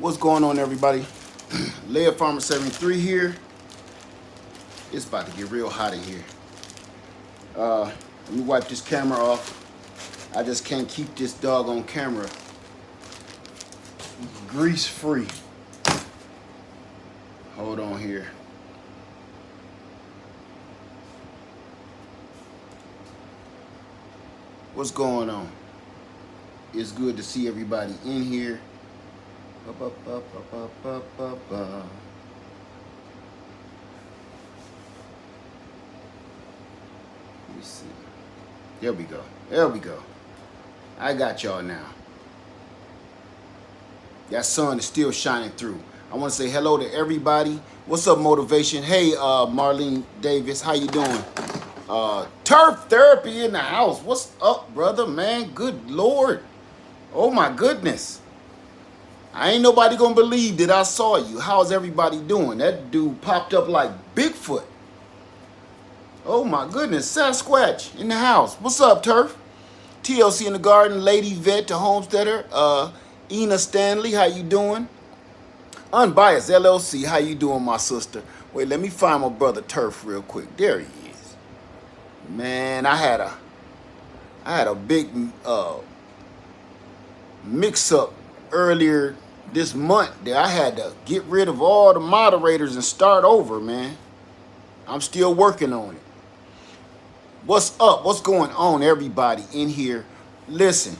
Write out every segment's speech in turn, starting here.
What's going on, everybody? Laird Farmer 73 here. It's about to get real hot in here. Let me wipe this camera off. I just can't keep this doggone camera grease free. Hold on here. What's going on? It's good to see everybody in here. Let me see. There we go. There we go. I got y'all now. That sun is still shining through. I want to say hello to everybody. What's up, Motivation? Hey, Marlene Davis, how you doing? Turf Therapy in the house. What's up, brother, man? Good Lord. Oh, my goodness. I ain't nobody gonna believe that I saw you. How's everybody doing? That dude popped up like Bigfoot. Oh my goodness, Sasquatch in the house. What's up, Turf? TLC in the garden, Lady Vet to Homesteader, Ina Stanley, how you doing? Unbiased LLC, how you doing, my sister? Wait, let me find my brother Turf real quick. There he is. Man, I had a big mix-up earlier this month that I had to get rid of all the moderators and start over, man. I'm still working on it. What's up? What's going on, everybody in here? Listen,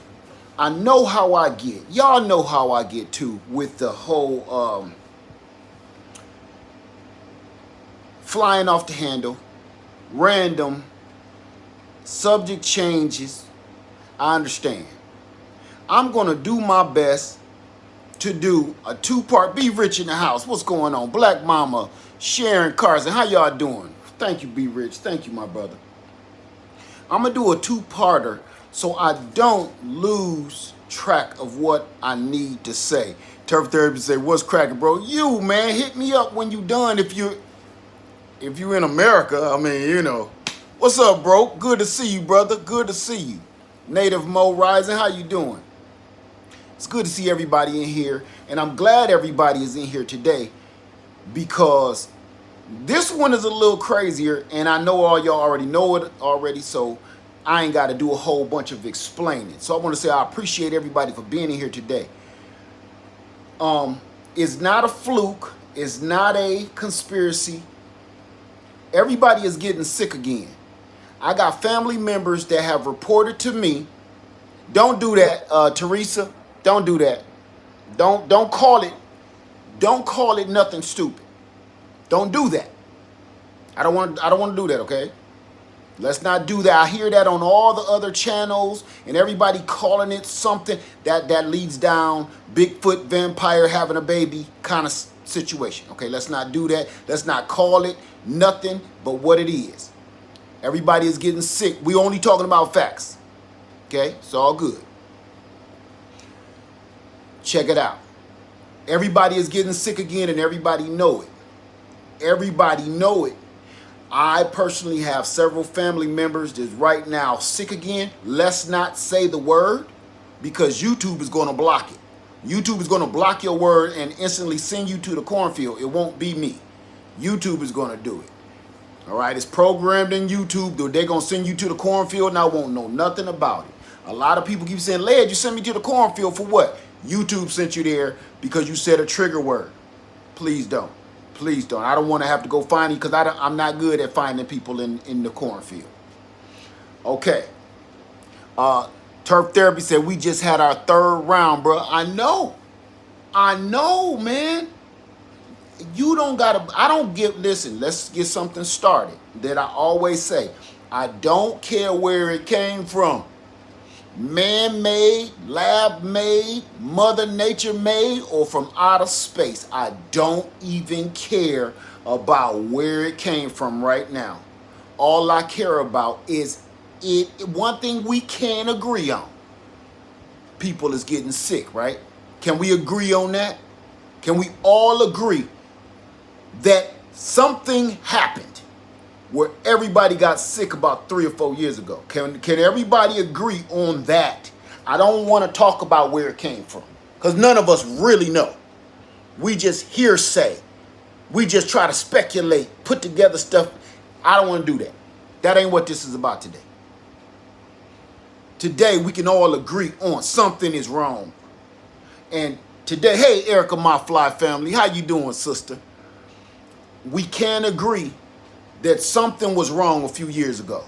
I know how I get. Y'all know how I get too with the whole flying off the handle, random subject changes. I understand. I'm gonna do my best to do a two-part. Be Rich in the house. What's going on? Black Mama, Sharon Carson, how y'all doing? Thank you, Be Rich. Thank you, my brother. I'm gonna do a two-parter so I don't lose track of what I need to say. Turf Therapy say, what's cracking, bro? You, man, hit me up when you done. If you in America, I mean, you know. What's up, bro? Good to see you, brother. Good to see you. Native Mo Rising, how you doing? It's good to see everybody in here, and I'm glad everybody is in here today because this one is a little crazier, and I know all y'all already know it already, so I ain't got to do a whole bunch of explaining. So I want to say I appreciate everybody for being in here today. It's not a fluke. It's not a conspiracy. Everybody is getting sick again. I got family members that have reported to me. Don't do that, Teresa. Don't do that. Don't call it nothing stupid. Don't do that. I don't want to do that, okay? Let's not do that. I hear that on all the other channels and everybody calling it something that leads down Bigfoot vampire having a baby kind of situation. Okay, let's not do that. Let's not call it nothing but what it is. Everybody is getting sick. We only talking about facts. Okay? It's all good. Check it out. Everybody is getting sick again and everybody know it. Everybody know it. I personally have several family members that's right now sick again. Let's not say the word because YouTube is going to block it. YouTube is going to block your word and instantly send you to the cornfield. It won't be me. YouTube is going to do it. All right, it's programmed in YouTube. They're going to send you to the cornfield and I won't know nothing about it. A lot of people keep saying, Laird, you sent me to the cornfield for what? YouTube sent you there because you said a trigger word. Please don't. Please don't. I don't want to have to go find you because I'm not good at finding people in the cornfield. Okay. Turf Therapy said we just had our third round, bro. I know, man. You don't gotta, I don't get, listen, let's get something started that I always say. I don't care where it came from. Man-made, lab-made, Mother Nature-made, or from outer space. I don't even care about where it came from right now. All I care about is one thing we can agree on. People is getting sick, right? Can we agree on that? Can we all agree that something happened where everybody got sick about 3 or 4 years ago? Can everybody agree on that? I don't want to talk about where it came from because none of us really know. We just hearsay. We just try to speculate, put together stuff. I don't want to do that. That ain't what this is about today. Today, we can all agree on something is wrong. And today, hey, Erica, my fly family, how you doing, sister? We can agree that something was wrong a few years ago.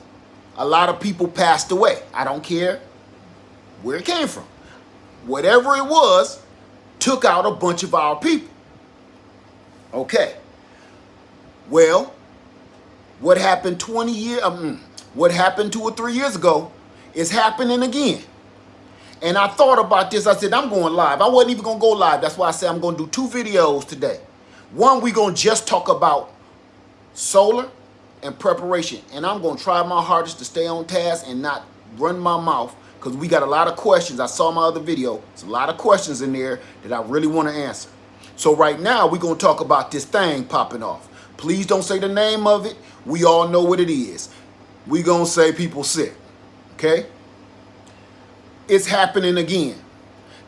A lot of people passed away. I don't care where it came from. Whatever it was, took out a bunch of our people. Okay. Well, what happened 20 years, what happened 2 or 3 years ago is happening again. And I thought about this. I said, I'm going live. I wasn't even going to go live. That's why I said I'm going to do 2 videos today. One, we're going to just talk about solar and preparation. And I'm going to try my hardest to stay on task and not run my mouth, because we got a lot of questions. I saw my other video. There's a lot of questions in there that I really want to answer. So right now, we're going to talk about this thing popping off. Please don't say the name of it. We all know what it is. We're going to say people sick. Okay? It's happening again.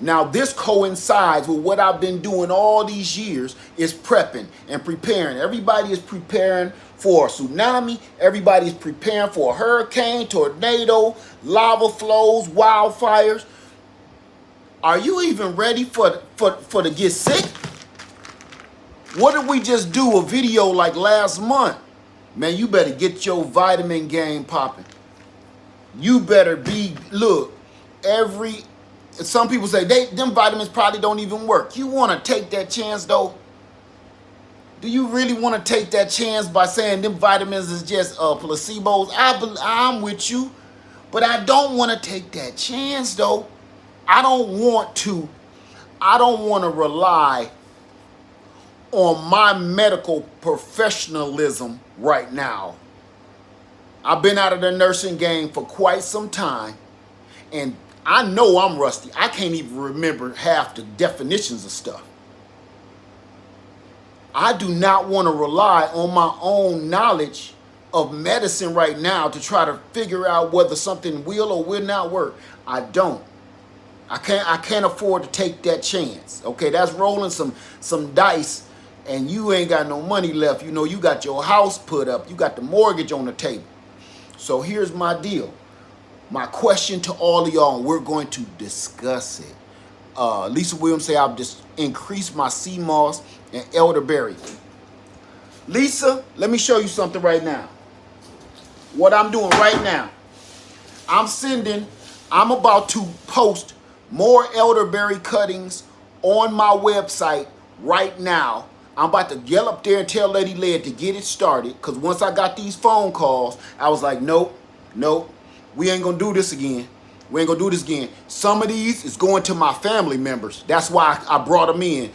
Now, this coincides with what I've been doing all these years, is prepping and preparing. Everybody is preparing for a tsunami. Everybody is preparing for a hurricane, tornado, lava flows, wildfires. Are you even ready for to get sick? What did we just do a video like last month? Man, you better get your vitamin game popping. You better be, look, some people say them vitamins probably don't even work. You want to take that chance though? Do you really want to take that chance by saying them vitamins is just placebos? I'm with you, but I don't want to take that chance though. I don't want to rely on my medical professionalism right now. I've been out of the nursing game for quite some time, and I know I'm rusty. I can't even remember half the definitions of stuff. I do not want to rely on my own knowledge of medicine right now to try to figure out whether something will or will not work. I don't. I can't afford to take that chance. Okay, that's rolling some dice, and you ain't got no money left. You know, you got your house put up. You got the mortgage on the table. So here's my deal. My question to all of y'all, and we're going to discuss it. Lisa Williams say I've just increased my sea moss and elderberry. Lisa, let me show you something right now. What I'm doing right now, I'm about to post more elderberry cuttings on my website right now. I'm about to yell up there and tell Lady Led to get it started, because once I got these phone calls, I was like, nope, we ain't gonna do this again. We ain't gonna do this again. Some of these is going to my family members. That's why I brought them in.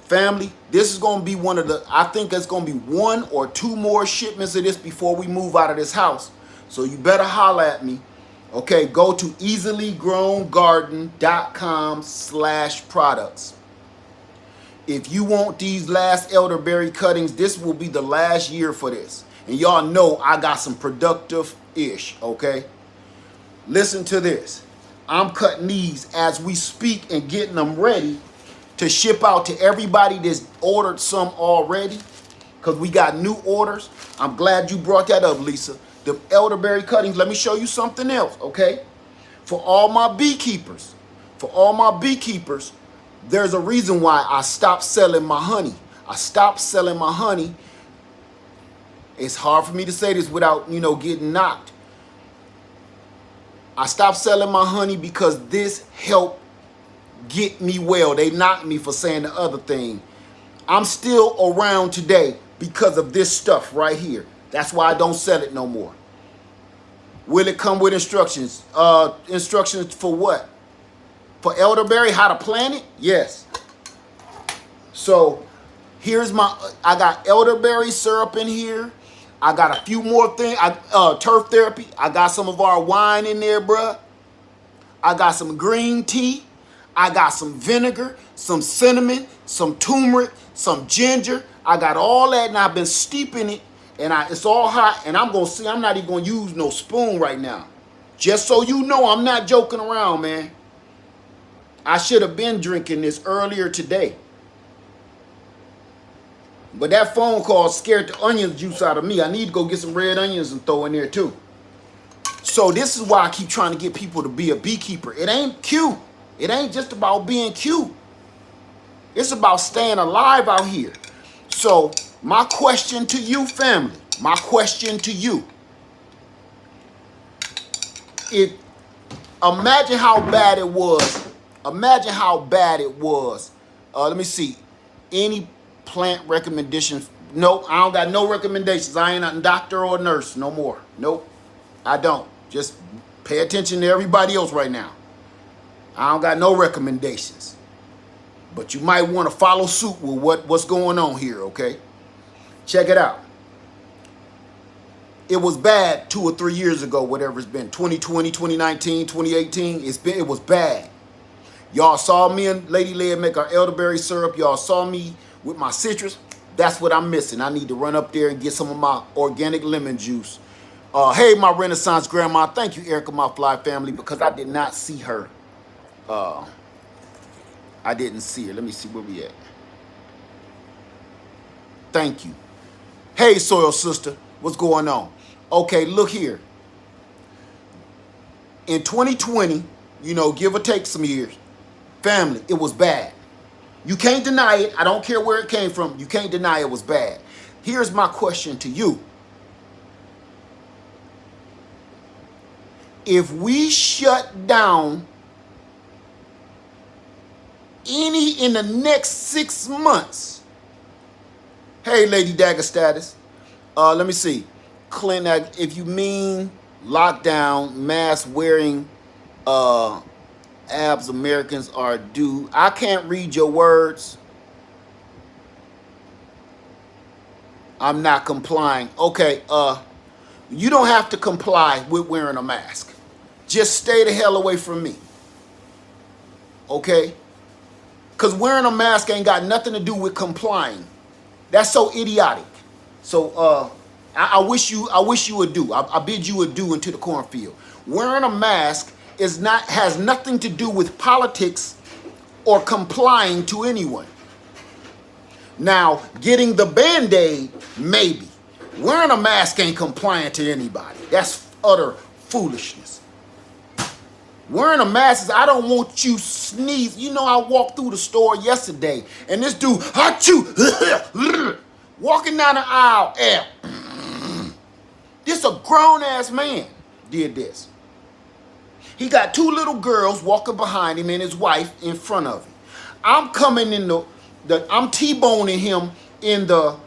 Family, this is gonna be I think it's gonna be 1 or 2 more shipments of this before we move out of this house. So you better holler at me. Okay, go to easilygrowngarden.com/products. If you want these last elderberry cuttings, this will be the last year for this. And y'all know I got some productive-ish, okay? Listen to this. I'm cutting these as we speak and getting them ready to ship out to everybody that's ordered some already, because we got new orders. I'm glad you brought that up, Lisa. The elderberry cuttings, let me show you something else, okay? For all my beekeepers, there's a reason why I stopped selling my honey. It's hard for me to say this without, getting knocked. I stopped selling my honey because this helped get me well. They knocked me for saying the other thing. I'm still around today because of this stuff right here. That's why I don't sell it no more. Will it come with instructions? Instructions for what? For elderberry, how to plant it? Yes. So here's I got elderberry syrup in here. I got a few more things. Turf therapy. I got some of our wine in there, bruh. I got some green tea. I got some vinegar, some cinnamon, some turmeric, some ginger. I got all that, and I've been steeping it, and it's all hot. And I'm not even gonna use no spoon right now. Just so you know, I'm not joking around, man. I should have been drinking this earlier today. But that phone call scared the onion juice out of me. I need to go get some red onions and throw in there too. So this is why I keep trying to get people to be a beekeeper. It ain't cute. It ain't just about being cute. It's about staying alive out here. So my question to you, family, my question to you, imagine how bad it was. Imagine how bad it was. Let me see. Any plant recommendations? Nope, I don't got no recommendations. I ain't a doctor or a nurse no more. Nope, I don't. Just pay attention to everybody else right now. I don't got no recommendations. But you might want to follow suit with what's going on here, okay? Check it out. It was bad 2 or 3 years ago, whatever it's been, 2020, 2019, 2018. It was bad. Y'all saw me and Lady Leia make our elderberry syrup. Y'all saw me with my citrus. That's what I'm missing. I need to run up there and get some of my organic lemon juice. Hey, my Renaissance grandma. Thank you, Erica, my fly family, because I did not see her. I didn't see her. Let me see where we at. Thank you. Hey, Soil Sister. What's going on? Okay, look here. In 2020, you know, give or take some years, family, it was bad. You can't deny it. I don't care where it came from. You can't deny it was bad. Here's my question to you. If we shut down any in the next 6 months, hey, Lady Dagger Status, let me see. Clint, if you mean lockdown, mask wearing, abs Americans are due. I can't read your words. I'm not complying. Okay, you don't have to comply with wearing a mask. Just stay the hell away from me. Okay? Because wearing a mask ain't got nothing to do with complying. That's so idiotic. So I wish you would do. I bid you adieu into the cornfield. Wearing a mask has nothing to do with politics or complying to anyone. Now, getting the Band-Aid, maybe. Wearing a mask ain't compliant to anybody. That's utter foolishness. Wearing a mask is, I don't want you sneeze. You know, I walked through the store yesterday, and this dude, achoo, walking down the aisle, this a grown-ass man did this. He got 2 little girls walking behind him and his wife in front of him. I'm coming in I'm T-boning him in the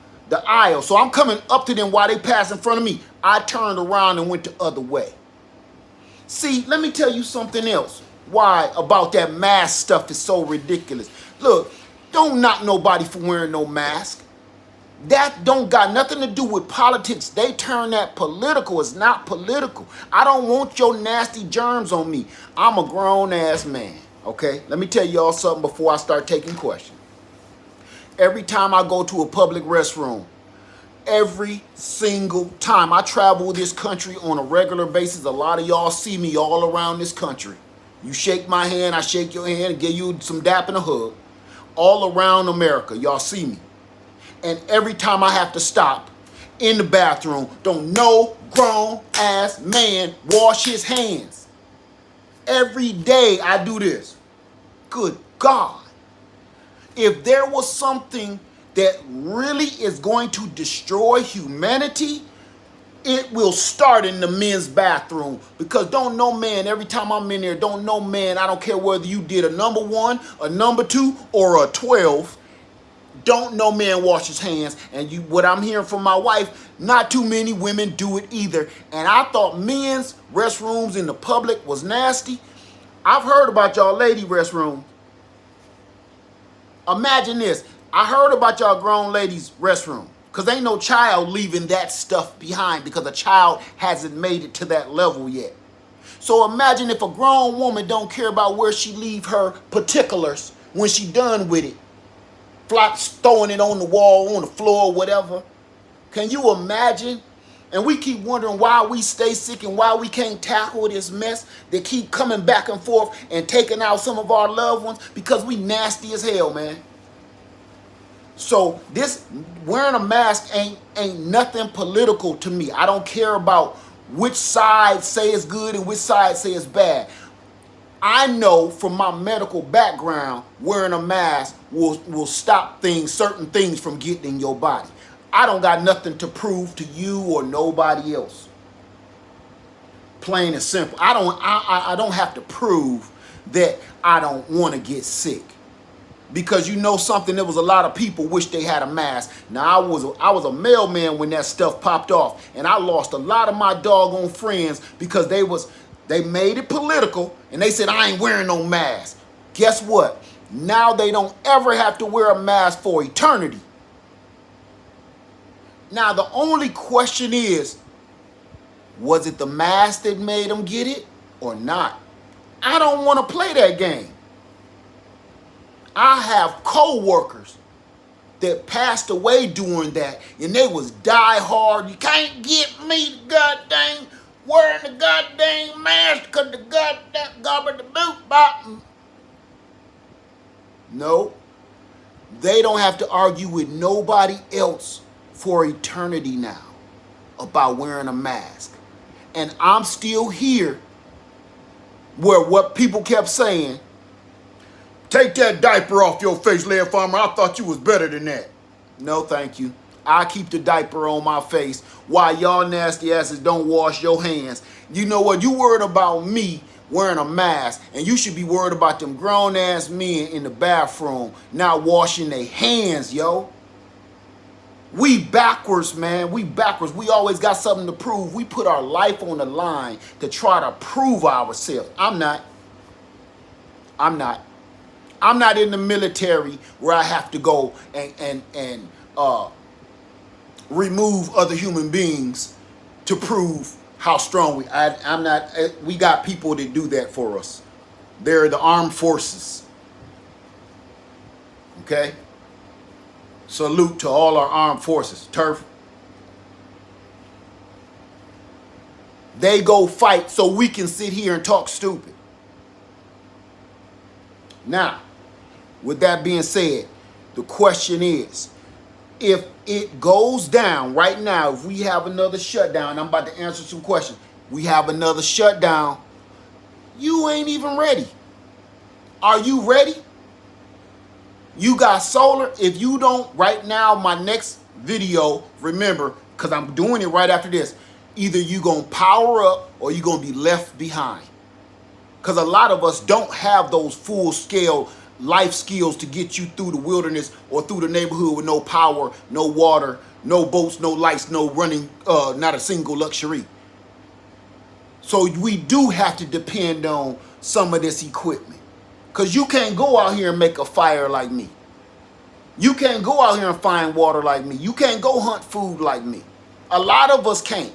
aisle. So I'm coming up to them while they pass in front of me. I turned around and went the other way. See, let me tell you something else. Why about that mask stuff is so ridiculous. Look, don't knock nobody for wearing no mask. That don't got nothing to do with politics. They turn that political. It's not political. I don't want your nasty germs on me. I'm a grown-ass man, okay? Let me tell y'all something before I start taking questions. Every time I go to a public restroom, every single time I travel this country on a regular basis, a lot of y'all see me all around this country. You shake my hand, I shake your hand, and give you some dap and a hug. All around America, y'all see me. And every time I have to stop in the bathroom, don't no grown-ass man wash his hands. Every day I do this. Good God. If there was something that really is going to destroy humanity, it will start in the men's bathroom. Because don't no man, every time I'm in there, don't no man, I don't care whether you did a number 1, a number 2, or a 12, don't no man wash his hands. And what I'm hearing from my wife, not too many women do it either. And I thought men's restrooms in the public was nasty. I've heard about y'all lady restrooms. Imagine this. I heard about y'all grown ladies' restroom. Because ain't no child leaving that stuff behind because a child hasn't made it to that level yet. So imagine if a grown woman don't care about where she leave her particulars when she done with it. Flops throwing it on the wall, on the floor, whatever. Can you imagine? And we keep wondering why we stay sick and why we can't tackle this mess that keep coming back and forth and taking out some of our loved ones because we nasty as hell, man. So this wearing a mask ain't nothing political to me. I don't care about which side say it's good and which side say it's bad. I know from my medical background, wearing a mask will stop certain things from getting in your body. I don't got nothing to prove to you or nobody else. Plain and simple. I don't have to prove that I don't want to get sick. Because you know something, there was a lot of people wish they had a mask. Now I was a mailman when that stuff popped off, and I lost a lot of my doggone friends because they made it political and they said I ain't wearing no mask. Guess what? Now they don't ever have to wear a mask for eternity. Now the only question is, was it the mask that made them get it or not? I don't want to play that game. I have co-workers that passed away doing that, and they was die hard. You can't get me the goddamn wearing the goddamn mask because the goddamn gobble the boot bottom. No, they don't have to argue with nobody else for eternity now about wearing a mask. And I'm still here where what people kept saying, take that diaper off your face, Lead Farmer. I thought you was better than that. No, thank you. I keep the diaper on my face while y'all nasty asses don't wash your hands. You know what? You worried about me wearing a mask, and you should be worried about them grown-ass men in the bathroom not washing their hands, yo. We backwards, man. We backwards. We always got something to prove. We put our life on the line to try to prove ourselves. I'm not in the military where I have to go and remove other human beings to prove how strong we. I'm not. We got people that do that for us. They're the armed forces. Okay. Salute to all our armed forces. Turf. They go fight so we can sit here and talk stupid. Now, with that being said, the question is, if it goes down right now, if we have another shutdown, I'm about to answer some questions. We have another shutdown. You ain't even ready. Are you ready? You got solar. If you don't, right now, my next video, remember, because I'm doing it right after this, either you going to power up or you going to be left behind. Because a lot of us don't have those full-scale life skills to get you through the wilderness or through the neighborhood with no power, no water, no boats, no lights, no running, not a single luxury. So we do have to depend on some of this equipment. Because you can't go out here and make a fire like me. You can't go out here and find water like me. You can't go hunt food like me. A lot of us can't.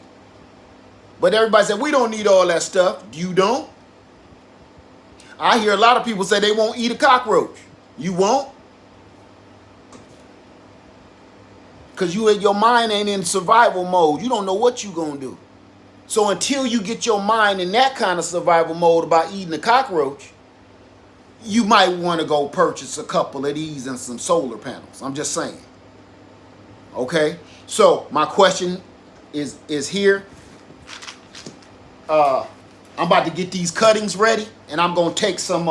But everybody said, we don't need all that stuff. You don't? I hear a lot of people say they won't eat a cockroach. You won't? Because your mind ain't in survival mode. You don't know what you're going to do. So until you get your mind in that kind of survival mode about eating a cockroach, you might want to go purchase a couple of these and some solar panels. I'm just saying. Okay? So my question is here. I'm about to get these cuttings ready, and I'm going to take some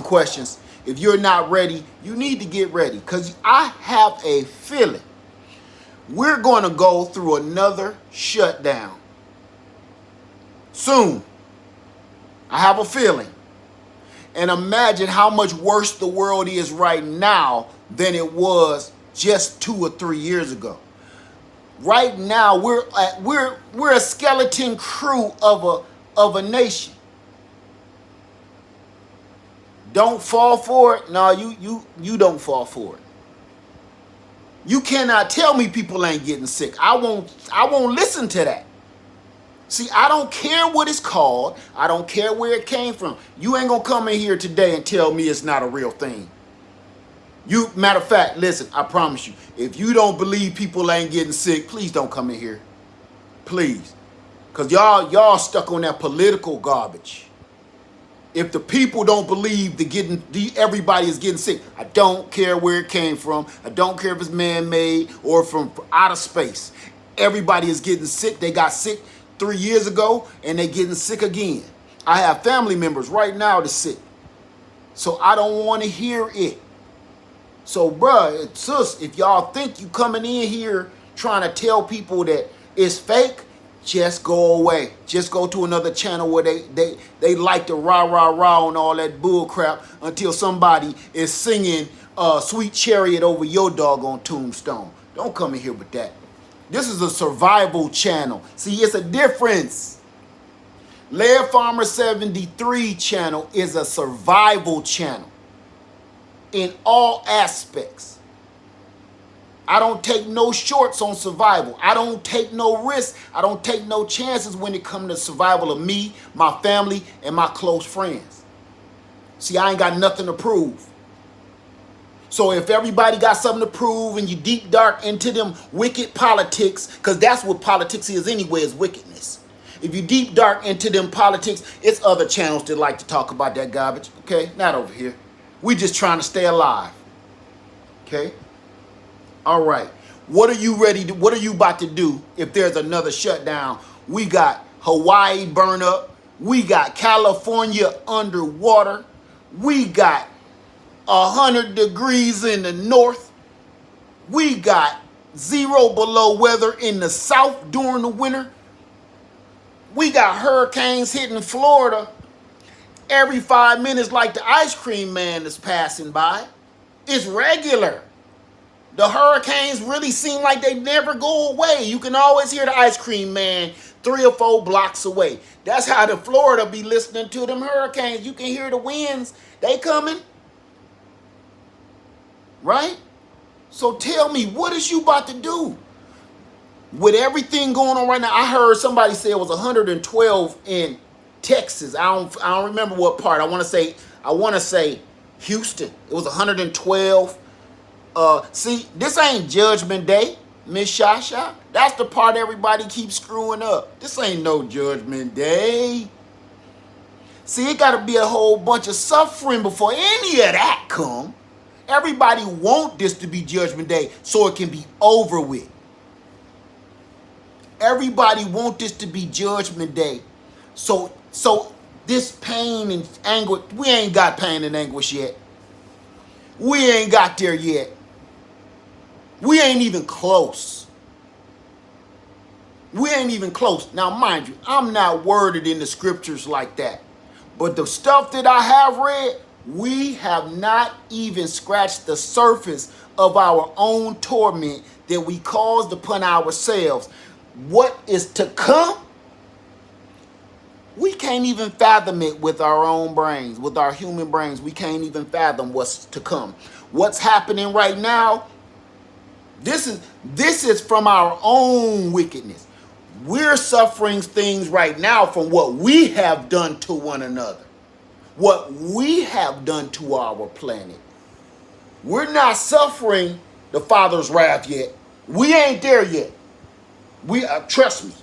questions. If you're not ready, you need to get ready, because I have a feeling we're going to go through another shutdown soon. I have a feeling. And imagine how much worse the world is right now than it was just 2 or 3 years ago. Right now, we're a skeleton crew of a nation. Don't fall for it. No, you don't fall for it. You cannot tell me people ain't getting sick. I won't listen to that. See, I don't care what it's called. I don't care where it came from. You ain't gonna come in here today and tell me it's not a real thing. Matter of fact, listen, I promise you, if you don't believe people ain't getting sick, please don't come in here. Please. Because y'all stuck on that political garbage. If the people don't believe everybody is getting sick, I don't care where it came from. I don't care if it's man-made or from outer space. Everybody is getting sick. They got sick 3 years ago, and they getting sick again. I have family members right now that's sick. So I don't want to hear it. So, bruh, sis, if y'all think you coming in here trying to tell people that it's fake, just go away. Just go to another channel where they like to rah on all that bull crap until somebody is singing Sweet Chariot over your doggone tombstone. Don't come in here with that. This is a survival channel. See, it's a difference. Laird Farmer 73 channel is a survival channel in all aspects. I don't take no shorts on survival. I don't take no risks. I don't take no chances when it comes to survival of me, my family, and my close friends. See, I ain't got nothing to prove. So if everybody got something to prove and you deep dark into them wicked politics, because that's what politics is anyway, is wickedness. If you deep dark into them politics, it's other channels that like to talk about that garbage. Okay, not over here. We just trying to stay alive. Okay. All right. What are you ready to, what are you about to do if there's another shutdown? We got Hawaii burn up. We got California underwater. We got 100 degrees in the north. We got 0 below weather in the south during the winter. We got hurricanes hitting Florida every 5 minutes like the ice cream man is passing by. It's regular. The hurricanes really seem like they never go away. You can always hear the ice cream man 3 or 4 blocks away. That's how the Florida be listening to them hurricanes. You can hear the winds. They coming. Right? So tell me, what is you about to do? With everything going on right now, I heard somebody say it was 112 in Texas. I don't remember what part. I want to say Houston. It was 112. See, this ain't Judgment Day, Miss Shasha. That's the part everybody keeps screwing up. This ain't no Judgment Day. See, it got to be a whole bunch of suffering before any of that come. Everybody want this to be Judgment Day so it can be over with. Everybody want this to be Judgment Day. So this pain and anguish, we ain't got pain and anguish yet. We ain't got there yet. We ain't even close. We ain't even close. Now, mind you, I'm not worded in the scriptures like that. But the stuff that I have read, we have not even scratched the surface of our own torment that we caused upon ourselves. What is to come? We can't even fathom it with our own brains, with our human brains. We can't even fathom what's to come. What's happening right now? This is from our own wickedness. We're suffering things right now from what we have done to one another, what we have done to our planet. We're not suffering the Father's wrath yet. We ain't there yet. Trust me,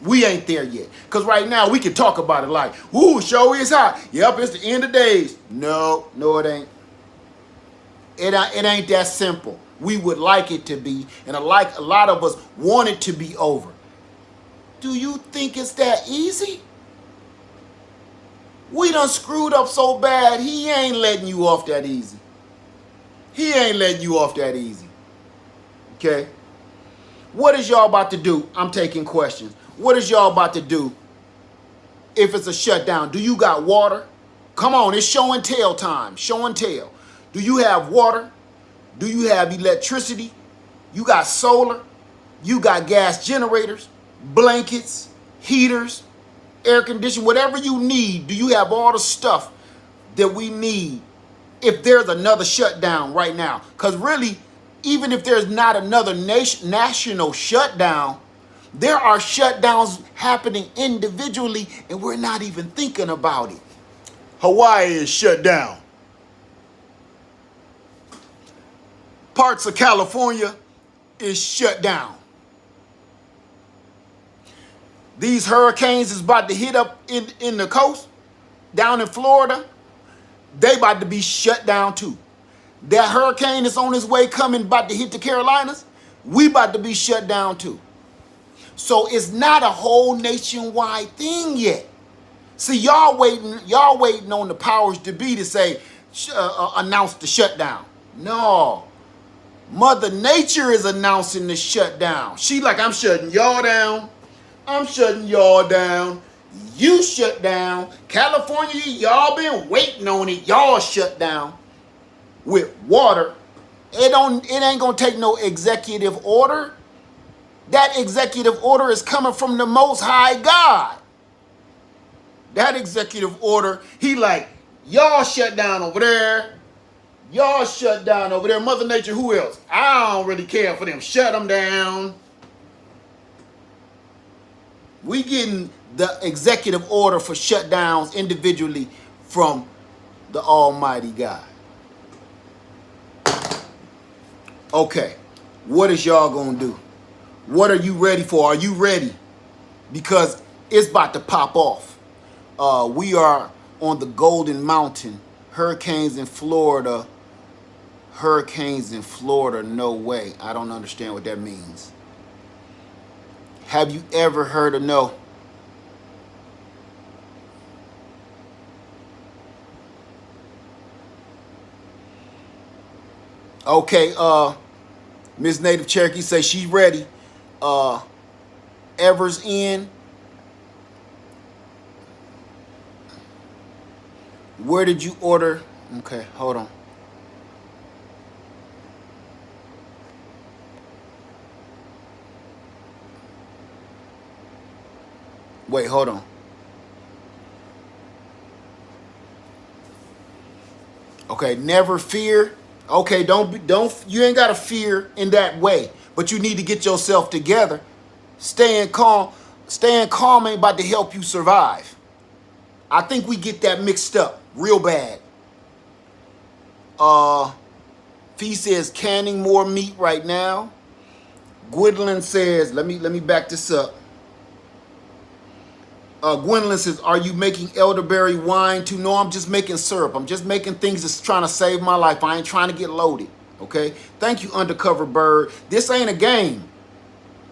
we ain't there yet. Because right now we can talk about it like, ooh, show is hot. Yep, it's the end of days. No, it ain't. It ain't that simple. We would like it to be, and a lot of us want it to be over. Do you think it's that easy? We done screwed up so bad, he ain't letting you off that easy. He ain't letting you off that easy. Okay? What is y'all about to do? I'm taking questions. What is y'all about to do if it's a shutdown? Do you got water? Come on, it's show and tell time. Show and tell. Do you have water? Do you have electricity? You got solar? You got gas generators, blankets, heaters, air conditioning, whatever you need. Do you have all the stuff that we need if there's another shutdown right now? Because really, even if there's not another national shutdown, there are shutdowns happening individually and we're not even thinking about it. Hawaii is shut down. Parts of California is shut down. These hurricanes is about to hit up in the coast. down in Florida, they about to be shut down too. That hurricane that's on its way coming, about to hit the Carolinas, we about to be shut down too. So it's not a whole nationwide thing yet. See, y'all waiting on the powers to be to say, announce the shutdown. No. Mother Nature is announcing the shutdown. She like, I'm shutting y'all down. I'm shutting y'all down. You shut down. California, y'all been waiting on it. Y'all shut down with water. It ain't gonna take no executive order. That executive order is coming from the Most High God. That executive order, he like, y'all shut down over there. Y'all shut down over there. Mother Nature, who else? I don't really care for them. Shut them down. We getting the executive order for shutdowns individually from the Almighty God. Okay, what is y'all gonna do? What are you ready for? Are you ready? Because it's about to pop off. We are on the Golden Mountain. Hurricanes in Florida. Hurricanes in Florida, no way. I don't understand what that means. Have you ever heard of no? Okay, Miss Native Cherokee says she's ready. Evers in. Where did you order? Okay, hold on. Wait, hold on. Okay, never fear. Okay, don't you ain't gotta fear in that way, but you need to get yourself together. Staying calm ain't about to help you survive. I think we get that mixed up real bad. Fee says canning more meat right now. Gwendolyn says, let me back this up. Gwendolyn says, are you making elderberry wine too? No, I'm just making syrup. I'm just making things that's trying to save my life. I ain't trying to get loaded. Okay? Thank you, Undercover Bird. This ain't a game.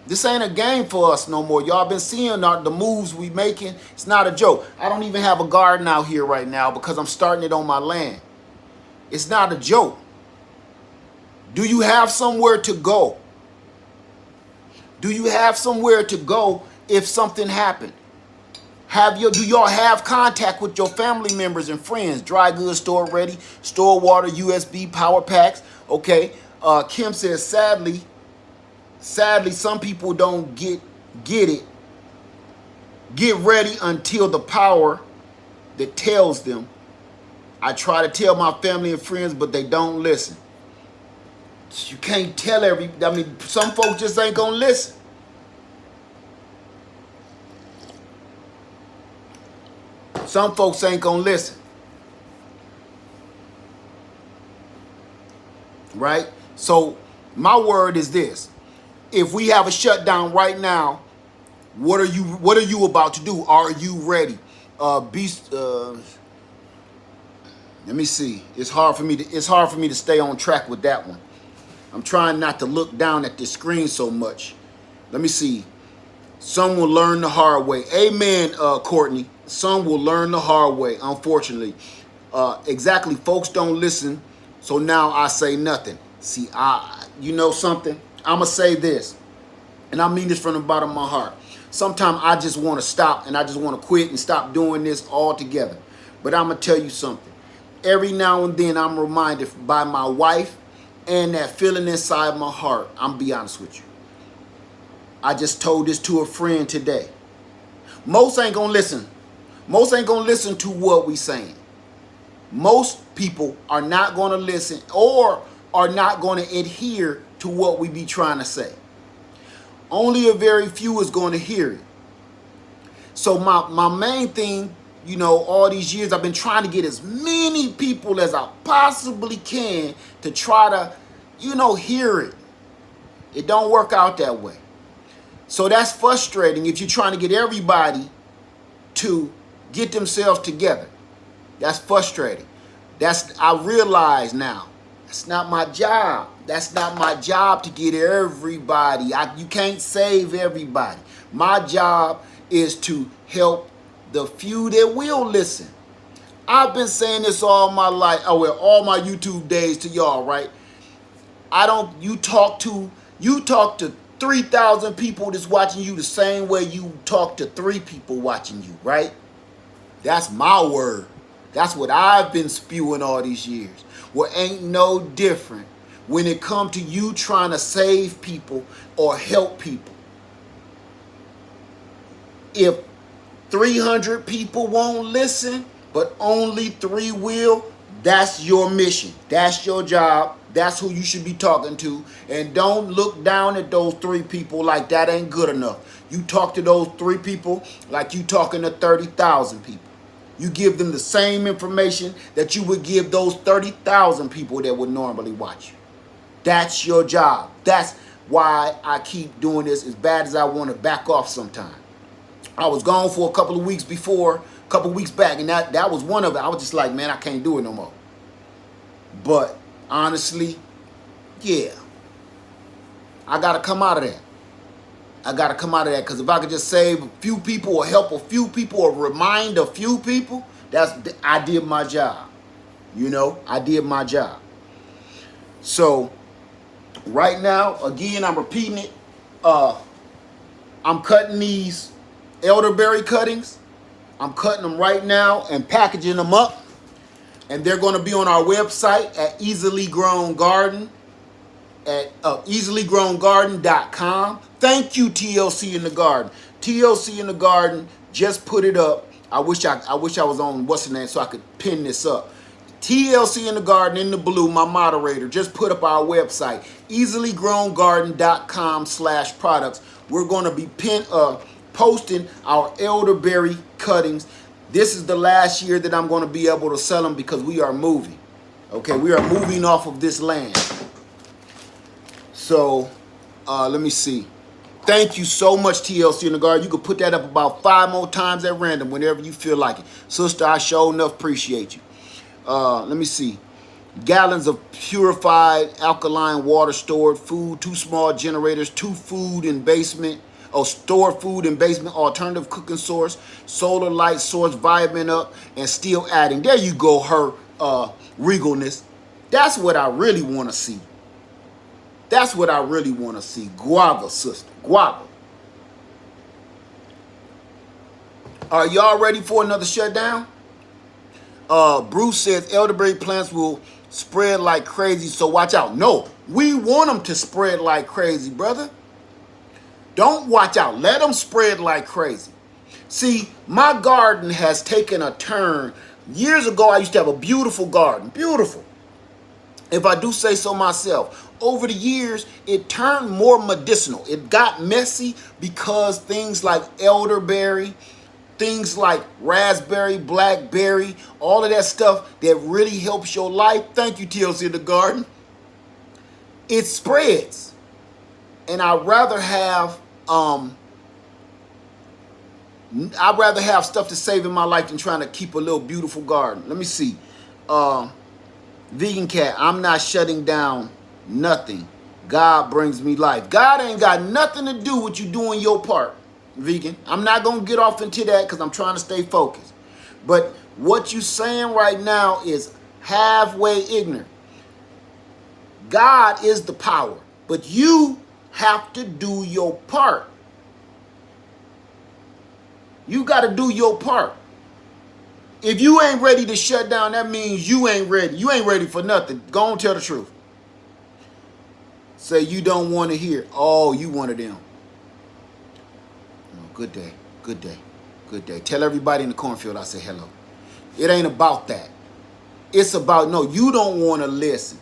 This ain't a game for us no more. Y'all been seeing the moves we making. It's not a joke. I don't even have a garden out here right now because I'm starting it on my land. It's not a joke. Do you have somewhere to go? Do you have somewhere to go if something happened? Do y'all have contact with your family members and friends? Dry goods store ready, store water, USB power packs. Okay. Kim says, sadly, some people don't get it. Get ready until the power that tells them. I try to tell my family and friends, but they don't listen. You can't tell some folks just ain't gonna listen. Some folks ain't gonna listen. Right? So my word is this. If we have a shutdown right now, what are you about to do? Are you ready? Let me see. It's hard for me to stay on track with that one. I'm trying not to look down at this screen so much. Let me see. Some will learn the hard way. Amen, Courtney. Some will learn the hard way, unfortunately. Exactly, folks don't listen, so now I say nothing. See, you know something? I'm going to say this, and I mean this from the bottom of my heart. Sometimes I just want to stop, and I just want to quit and stop doing this altogether. But I'm going to tell you something. Every now and then I'm reminded by my wife and that feeling inside my heart. I'm going to be honest with you. I just told this to a friend today. Most ain't going to listen. Most ain't going to listen to what we saying. Most people are not going to listen or are not going to adhere to what we be trying to say. Only a very few is going to hear it. So my main thing, you know, all these years I've been trying to get as many people as I possibly can to try to, you know, hear it. It don't work out that way. So that's frustrating if you're trying to get everybody to get themselves together. That's frustrating. I realize now, that's not my job. That's not my job to get everybody. You can't save everybody. My job is to help the few that will listen. I've been saying this all my life, all my YouTube days to y'all, right? You talk to 3,000 people that's watching you the same way you talk to 3 people watching you, right? That's my word. That's what I've been spewing all these years. Well, ain't no different when it comes to you trying to save people or help people. If 300 people won't listen, but only 3 will, that's your mission. That's your job. That's who you should be talking to. And don't look down at those 3 people like that ain't good enough. You talk to those 3 people like you talking to 30,000 people. You give them the same information that you would give those 30,000 people that would normally watch you. That's your job. That's why I keep doing this as bad as I want to back off sometime. I was gone for a couple of weeks back, and that was one of it. I was just like, man, I can't do it no more. But honestly, yeah, I got to come out of that. Because if I could just save a few people or help a few people or remind a few people, I did my job. I did my job. So right now, again, I'm repeating it. I'm cutting these elderberry cuttings. I'm cutting them right now and packaging them up. And they're going to be on our website at Easily Grown Garden at easilygrowngarden.com. Thank you, TLC in the Garden. TLC in the Garden just put it up. I wish I was on what's the name so I could pin this up. TLC in the Garden in the blue, my moderator, just put up our website, easilygrowngarden.com/products. We're going to be posting our elderberry cuttings. This is the last year that I'm going to be able to sell them because we are moving. Okay, we are moving off of this land. So, let me see. Thank you so much, TLC in the Garden. You can put that up about 5 more times at random whenever you feel like it. Sister, I sure enough appreciate you. Let me see. Gallons of purified alkaline water stored, food, 2 small generators, 2 food in basement, stored food in basement, alternative cooking source, solar light source, vitamin up, and still adding. There you go, her regalness. That's what I really want to see. That's what I really want to see. Guava, sister. Guava. Are y'all ready for another shutdown? Bruce says elderberry plants will spread like crazy, so watch out. No, we want them to spread like crazy, brother. Don't watch out. Let them spread like crazy. See, my garden has taken a turn. Years ago, I used to have a beautiful garden. Beautiful. If I do say so myself. Over the years, it turned more medicinal. It got messy because things like elderberry, things like raspberry, blackberry, all of that stuff that really helps your life. Thank you, TLC in the Garden. It spreads. And I'd rather have stuff to save in my life than trying to keep a little beautiful garden. Let me see. Vegan Cat, I'm not shutting down nothing. God brings me life. God ain't got nothing to do with you doing your part, Vegan. I'm not going to get off into that because I'm trying to stay focused. But what you saying right now is halfway ignorant. God is the power, but you have to do your part. You got to do your part. If you ain't ready to shut down, that means you ain't ready. You ain't ready for nothing. Go on, tell the truth. Say you don't want to hear. Oh, you one of them. Oh, good day. Good day. Good day. Tell everybody in the cornfield I say hello. It ain't about that. It's about, no, you don't want to listen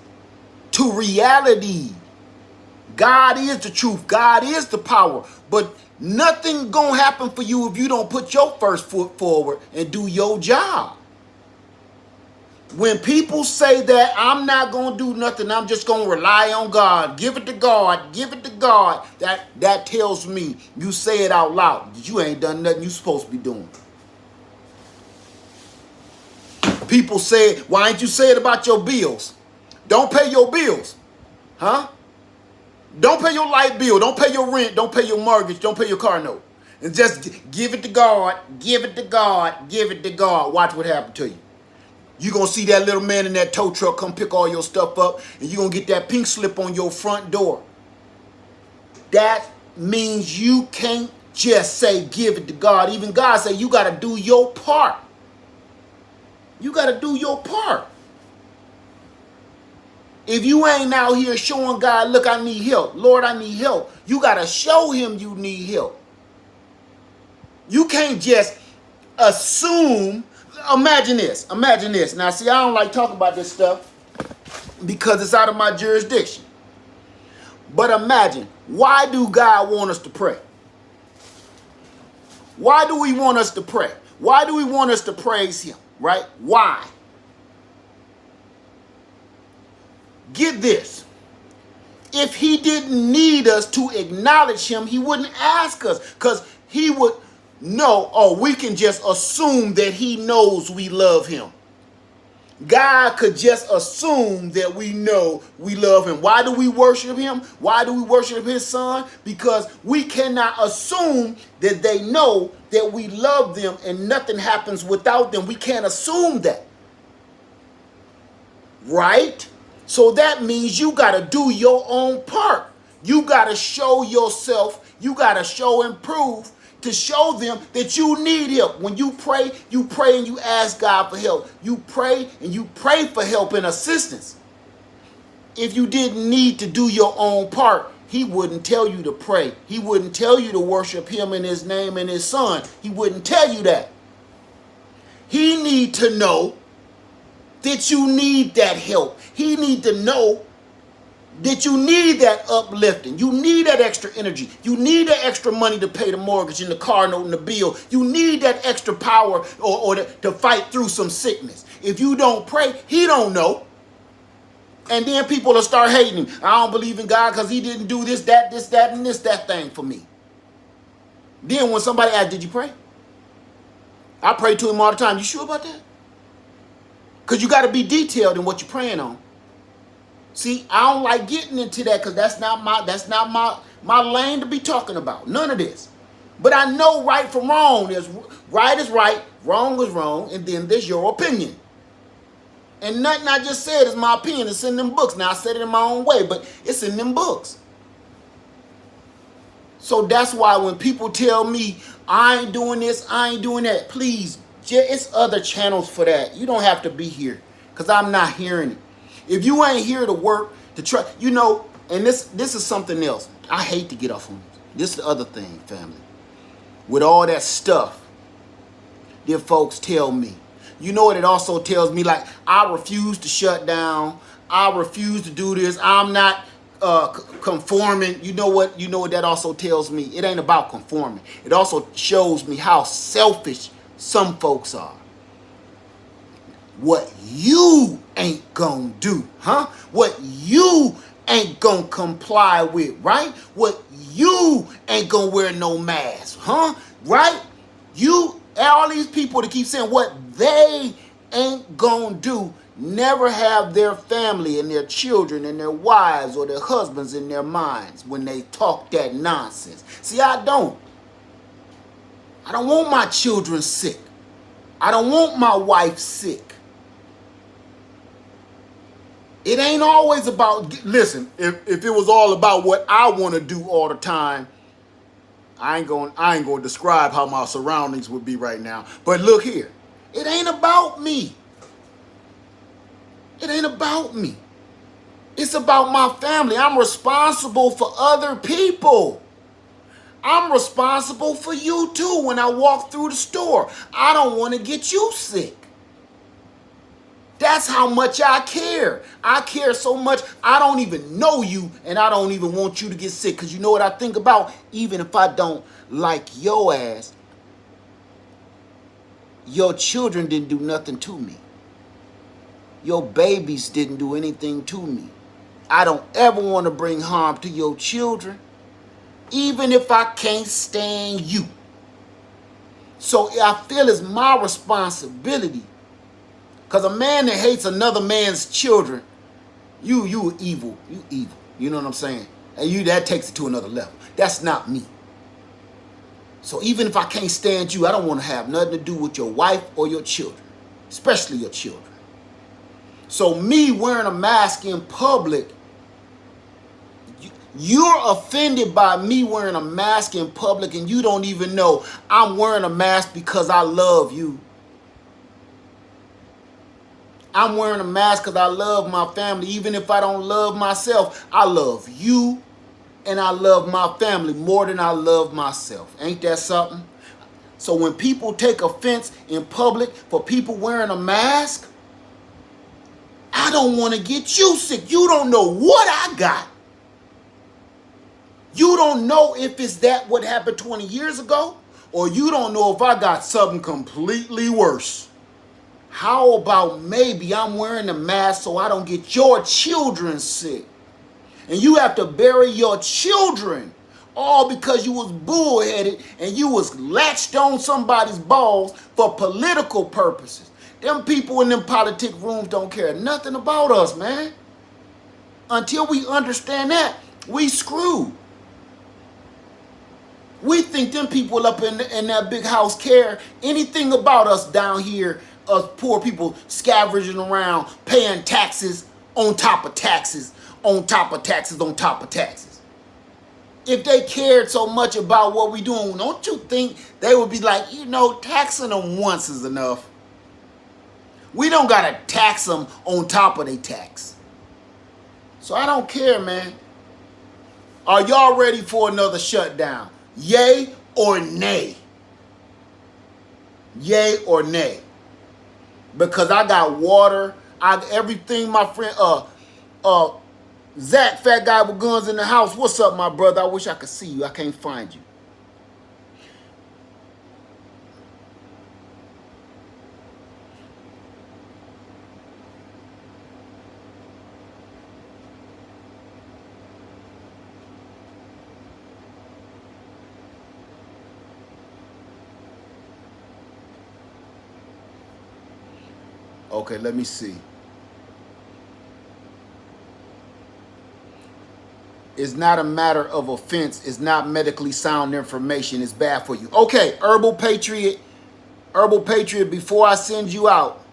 to reality. God is the truth. God is the power. But nothing gonna happen for you if you don't put your first foot forward and do your job. When people say that I'm not gonna do nothing, I'm just gonna rely on God, give it to God, give it to God, that tells me you say it out loud that you ain't done nothing you supposed to be doing. People say, why ain't you say it about your bills? Don't pay your bills. Huh? Don't pay your light bill. Don't pay your rent. Don't pay your mortgage. Don't pay your car note. And just give it to God. Give it to God. Give it to God. Watch what happens to you. You're going to see that little man in that tow truck come pick all your stuff up, and you're going to get that pink slip on your front door. That means you can't just say give it to God. Even God say you got to do your part. You got to do your part. If you ain't out here showing God, look, I need help. Lord, I need help. You got to show him you need help. You can't just assume. Imagine this. Imagine this. Now, see, I don't like talking about this stuff because it's out of my jurisdiction. But imagine, why do God want us to pray? Why do we want us to pray? Why do we want us to praise him, right? Why? Get this. If he didn't need us to acknowledge him, he wouldn't ask us, because he would know, or we can just assume that he knows we love him. God could just assume that we know we love him. Why do we worship him? Why do we worship his son? Because we cannot assume that they know that we love them and nothing happens without them. We can't assume that. Right? So that means you got to do your own part. You got to show yourself. You got to show and prove to show them that you need help. When you pray and you ask God for help. You pray and you pray for help and assistance. If you didn't need to do your own part, he wouldn't tell you to pray. He wouldn't tell you to worship him in his name and his son. He wouldn't tell you that. He need to know that you need that help. He need to know that you need that uplifting. You need that extra energy. You need that extra money to pay the mortgage and the car note and the bill. You need that extra power or to fight through some sickness. If you don't pray, he don't know. And then people will start hating him. I don't believe in God because he didn't do this, that, and that thing for me. Then when somebody asks, did you pray? I pray to him all the time. You sure about that? Because you got to be detailed in what you're praying on. See, I don't like getting into that because that's not my lane to be talking about. None of this. But I know right from wrong. There's right is right, wrong is wrong, and then there's your opinion. And nothing I just said is my opinion. It's in them books. Now, I said it in my own way, but it's in them books. So that's why when people tell me, I ain't doing this, I ain't doing that, please, it's other channels for that. You don't have to be here because I'm not hearing it. If you ain't here to work, to try, and this is something else. I hate to get off on this. This is the other thing, family. With all that stuff that folks tell me. You know what it also tells me? Like, I refuse to shut down. I refuse to do this. I'm not conforming. You know what that also tells me? It ain't about conforming. It also shows me how selfish some folks are. What you ain't gonna do, huh? What you ain't gonna comply with, right? What you ain't gonna wear no mask, huh? Right? All these people that keep saying what they ain't gonna do never have their family and their children and their wives or their husbands in their minds when they talk that nonsense. See, I don't want my children sick. I don't want my wife sick. It ain't always about, listen, if it was all about what I want to do all the time, I ain't going to describe how my surroundings would be right now. But look here, it ain't about me. It ain't about me. It's about my family. I'm responsible for other people. I'm responsible for you too when I walk through the store. I don't want to get you sick. That's how much I care. I care so much, I don't even know you, and I don't even want you to get sick. Because you know what I think about? Even if I don't like your ass, your children didn't do nothing to me. Your babies didn't do anything to me. I don't ever want to bring harm to your children, even if I can't stand you. So I feel it's my responsibility Because a man that hates another man's children, you evil. You evil. You know what I'm saying? And that takes it to another level. That's not me. So even if I can't stand you, I don't want to have nothing to do with your wife or your children, especially your children. So me wearing a mask in public, you're offended by me wearing a mask in public, and you don't even know I'm wearing a mask because I love you. I'm wearing a mask because I love my family. Even if I don't love myself, I love you and I love my family more than I love myself. Ain't that something? So when people take offense in public for people wearing a mask, I don't want to get you sick. You don't know what I got. You don't know if it's that what happened 20 years ago, or you don't know if I got something completely worse. How about maybe I'm wearing a mask so I don't get your children sick? And you have to bury your children all because you was bullheaded and you was latched on somebody's balls for political purposes. Them people in them politic rooms don't care nothing about us, man. Until we understand that, we screwed. We think them people up in that big house care anything about us down here, us poor people scavenging around, paying taxes on top of taxes, on top of taxes, on top of taxes. If they cared so much about what we doing, don't you think they would be like, taxing them once is enough? We don't got to tax them on top of their tax. So I don't care, man. Are y'all ready for another shutdown? Yay or nay? Yay or nay? Because I got water, everything, my friend. Zach, fat guy with guns in the house. What's up, my brother? I wish I could see you. I can't find you. Okay, let me see. It's not a matter of offense. It's not medically sound information. It's bad for you. Okay, Herbal Patriot, before I send you out,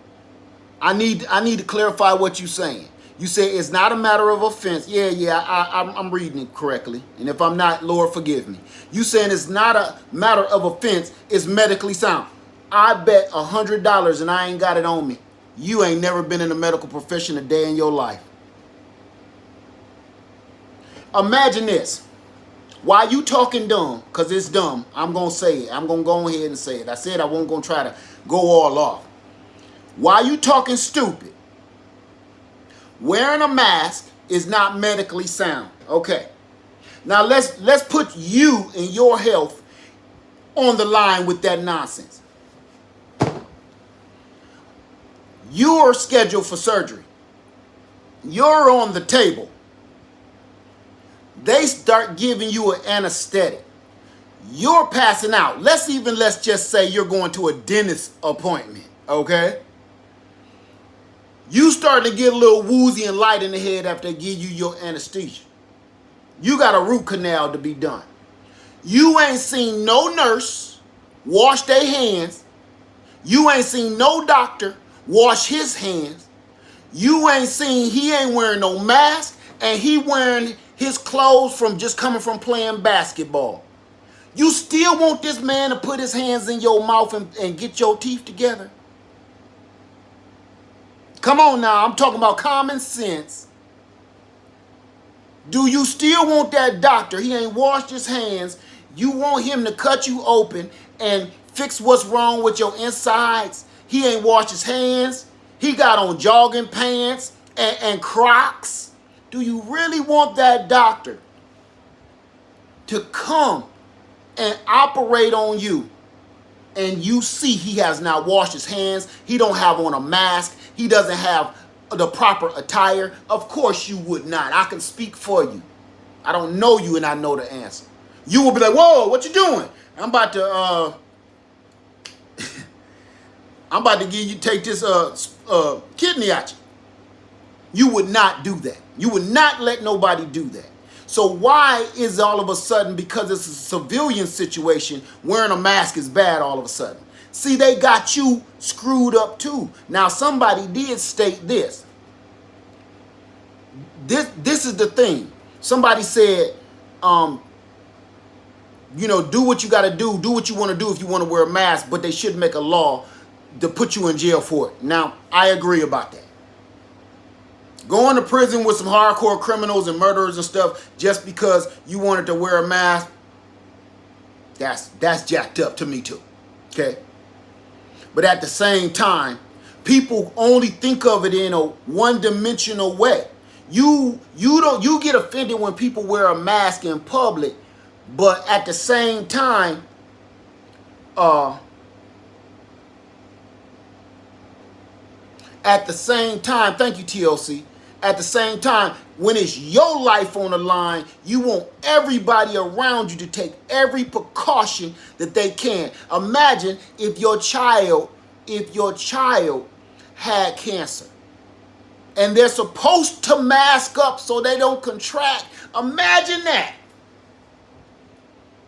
I need to clarify what you're saying. You say it's not a matter of offense. Yeah, I'm reading it correctly. And if I'm not, Lord, forgive me. You saying it's not a matter of offense. It's medically sound. I bet $100 and I ain't got it on me. You ain't never been in the medical profession a day in your life. Imagine this. While you talking dumb, because it's dumb, I'm going to say it. I'm going to go ahead and say it. I said I wasn't going to try to go all off. While you talking stupid, wearing a mask is not medically sound. Okay. Now let's put you and your health on the line with that nonsense. You're scheduled for surgery. You're on the table. They start giving you an anesthetic. You're passing out. Let's just say you're going to a dentist appointment, okay? You starting to get a little woozy and light in the head after they give you your anesthesia. You got a root canal to be done. You ain't seen no nurse wash their hands. You ain't seen no doctor wash his hands. You ain't seen, he ain't wearing no mask, and he wearing his clothes from just coming from playing basketball. You still want this man to put his hands in your mouth and get your teeth together? Come on now, I'm talking about common sense. Do you still want that doctor? He ain't washed his hands. You want him to cut you open and fix what's wrong with your insides? He ain't washed his hands. He got on jogging pants and Crocs. Do you really want that doctor to come and operate on you and you see he has not washed his hands? He don't have on a mask. He doesn't have the proper attire. Of course you would not. I can speak for you. I don't know you and I know the answer. You will be like, whoa, what you doing? I'm about to I'm about to take this kidney out you. You would not do that. You would not let nobody do that. So why is all of a sudden, because it's a civilian situation, wearing a mask is bad all of a sudden? See, they got you screwed up too. Now, somebody did state this. This is the thing. Somebody said, you know, do what you got to do what you want to do if you want to wear a mask, but they should make a law to put you in jail for it. Now, I agree about that. Going to prison with some hardcore criminals and murderers and stuff just because you wanted to wear a mask, that's jacked up to me too. Okay? But at the same time, people only think of it in a one-dimensional way. You get offended when people wear a mask in public, but at the same time, thank you, TLC. At the same time, when it's your life on the line, you want everybody around you to take every precaution that they can. Imagine if your child had cancer and they're supposed to mask up so they don't contract. Imagine that.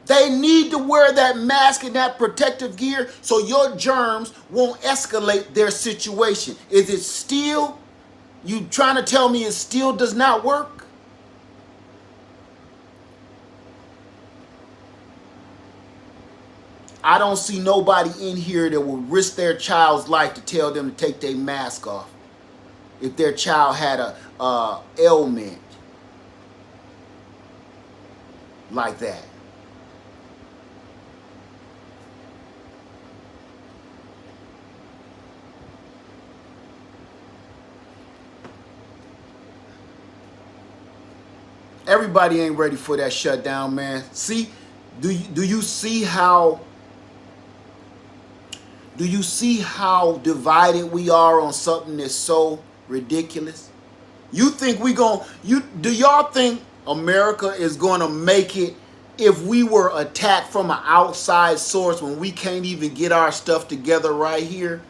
They need to wear that mask and that protective gear so your germs won't escalate their situation. Is it still, you trying to tell me it still does not work? I don't see nobody in here that would risk their child's life to tell them to take their mask off if their child had a ailment like that. Everybody ain't ready for that shutdown, man. See, do you see how divided we are on something that's so ridiculous? You think do y'all think America is going to make it if we were attacked from an outside source when we can't even get our stuff together right here?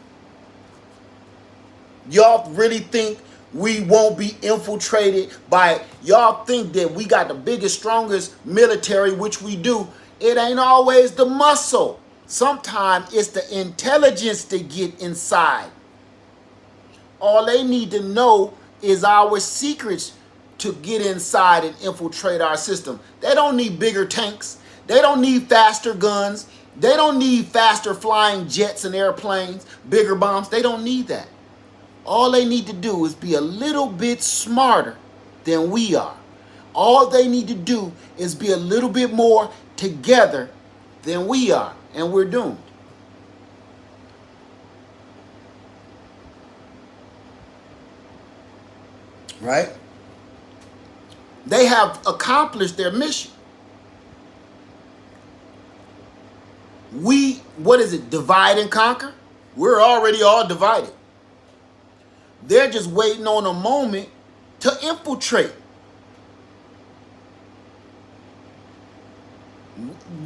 Y'all really think we won't be infiltrated by, y'all think that we got the biggest, strongest military, which we do. It ain't always the muscle. Sometimes it's the intelligence to get inside. All they need to know is our secrets to get inside and infiltrate our system. They don't need bigger tanks. They don't need faster guns. They don't need faster flying jets and airplanes, bigger bombs. They don't need that. All they need to do is be a little bit smarter than we are. All they need to do is be a little bit more together than we are, and we're doomed. Right? They have accomplished their mission. What is it, divide and conquer? We're already all divided. They're just waiting on a moment to infiltrate.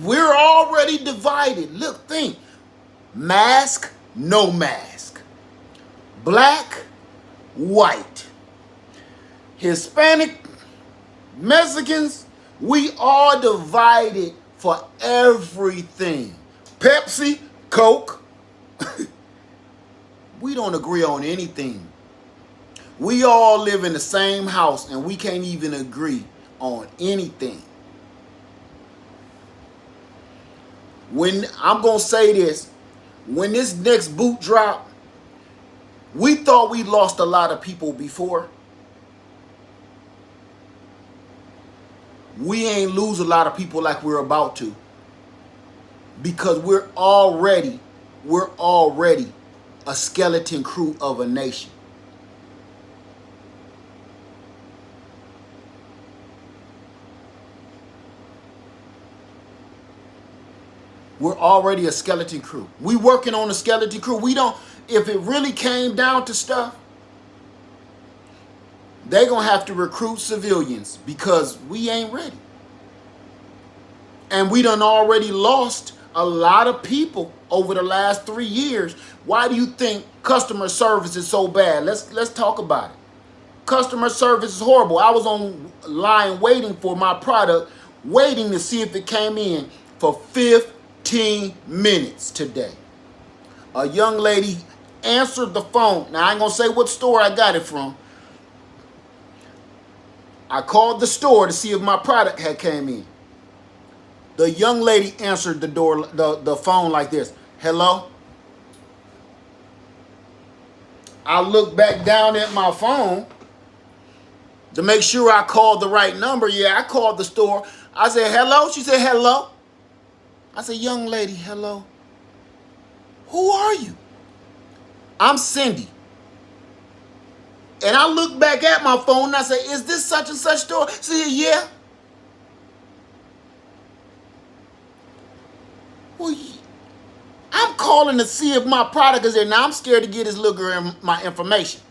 We're already divided. Look, think. Mask, no mask. Black, white. Hispanic, Mexicans, we all divided for everything. Pepsi, Coke. We don't agree on anything. We all live in the same house and we can't even agree on anything. When I'm going to say this, when this next boot drop, we thought we lost a lot of people before. We ain't lose a lot of people like we're about to, because we're already a skeleton crew of a nation. We're already a skeleton crew. We working on a skeleton crew. We don't, if it really came down to stuff, they're going to have to recruit civilians because we ain't ready. And we done already lost A lot of people over the last 3 years, why do you think customer service is so bad? Let's talk about it. Customer service is horrible. I was on line waiting for my product, waiting to see if it came in for 15 minutes today. A young lady answered the phone. Now, I ain't going to say what store I got it from. I called the store to see if my product had came in. The young lady answered the phone like this. Hello? I looked back down at my phone to make sure I called the right number. Yeah, I called the store. I said, hello? She said, hello. I said, young lady, hello. Who are you? I'm Cindy. And I looked back at my phone and I said, is this such and such store? She said, yeah. Well, I'm calling to see if my product is there. Now, I'm scared to get this little girl my information.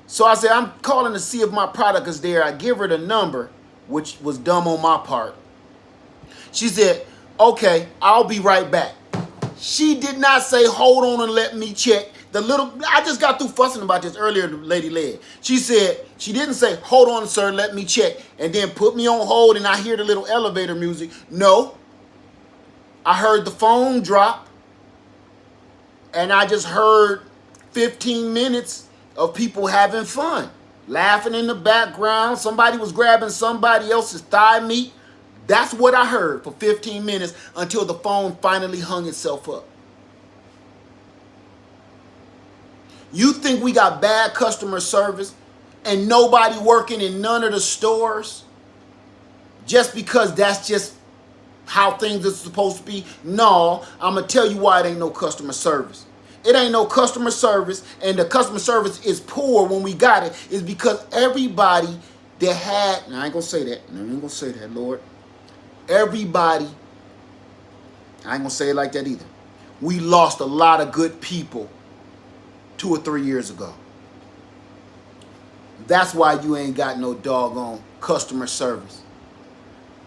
So I said, I'm calling to see if my product is there. I give her the number, which was dumb on my part. She said, okay, I'll be right back. She did not say, hold on and let me check. I just got through fussing about this earlier, the lady led. She said, she didn't say, hold on, sir, let me check, and then put me on hold and I hear the little elevator music. No. I heard the phone drop, and I just heard 15 minutes of people having fun, laughing in the background. Somebody was grabbing somebody else's thigh meat. That's what I heard for 15 minutes until the phone finally hung itself up. You think we got bad customer service and nobody working in none of the stores just because that's just how things are supposed to be? No, I'm going to tell you why it ain't no customer service. It ain't no customer service, and the customer service is poor when we got it, is because everybody that had, now I ain't going to say that. I ain't going to say that, Lord. Everybody, I ain't going to say it like that either. We lost a lot of good people 2 or 3 years ago. That's why you ain't got no doggone customer service.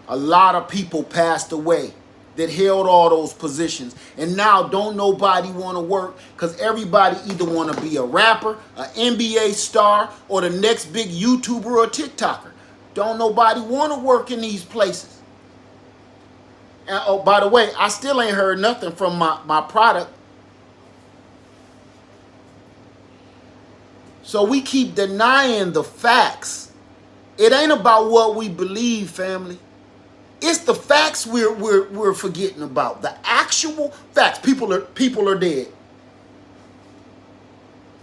A lot of people passed away that held all those positions, and now don't nobody want to work because everybody either want to be a rapper, an NBA star, or the next big YouTuber or TikToker. Don't nobody want to work in these places. And oh, by the way, I still ain't heard nothing from my product. So we keep denying the facts. It ain't about what we believe, family. It's the facts we're forgetting about. The actual facts. People are dead.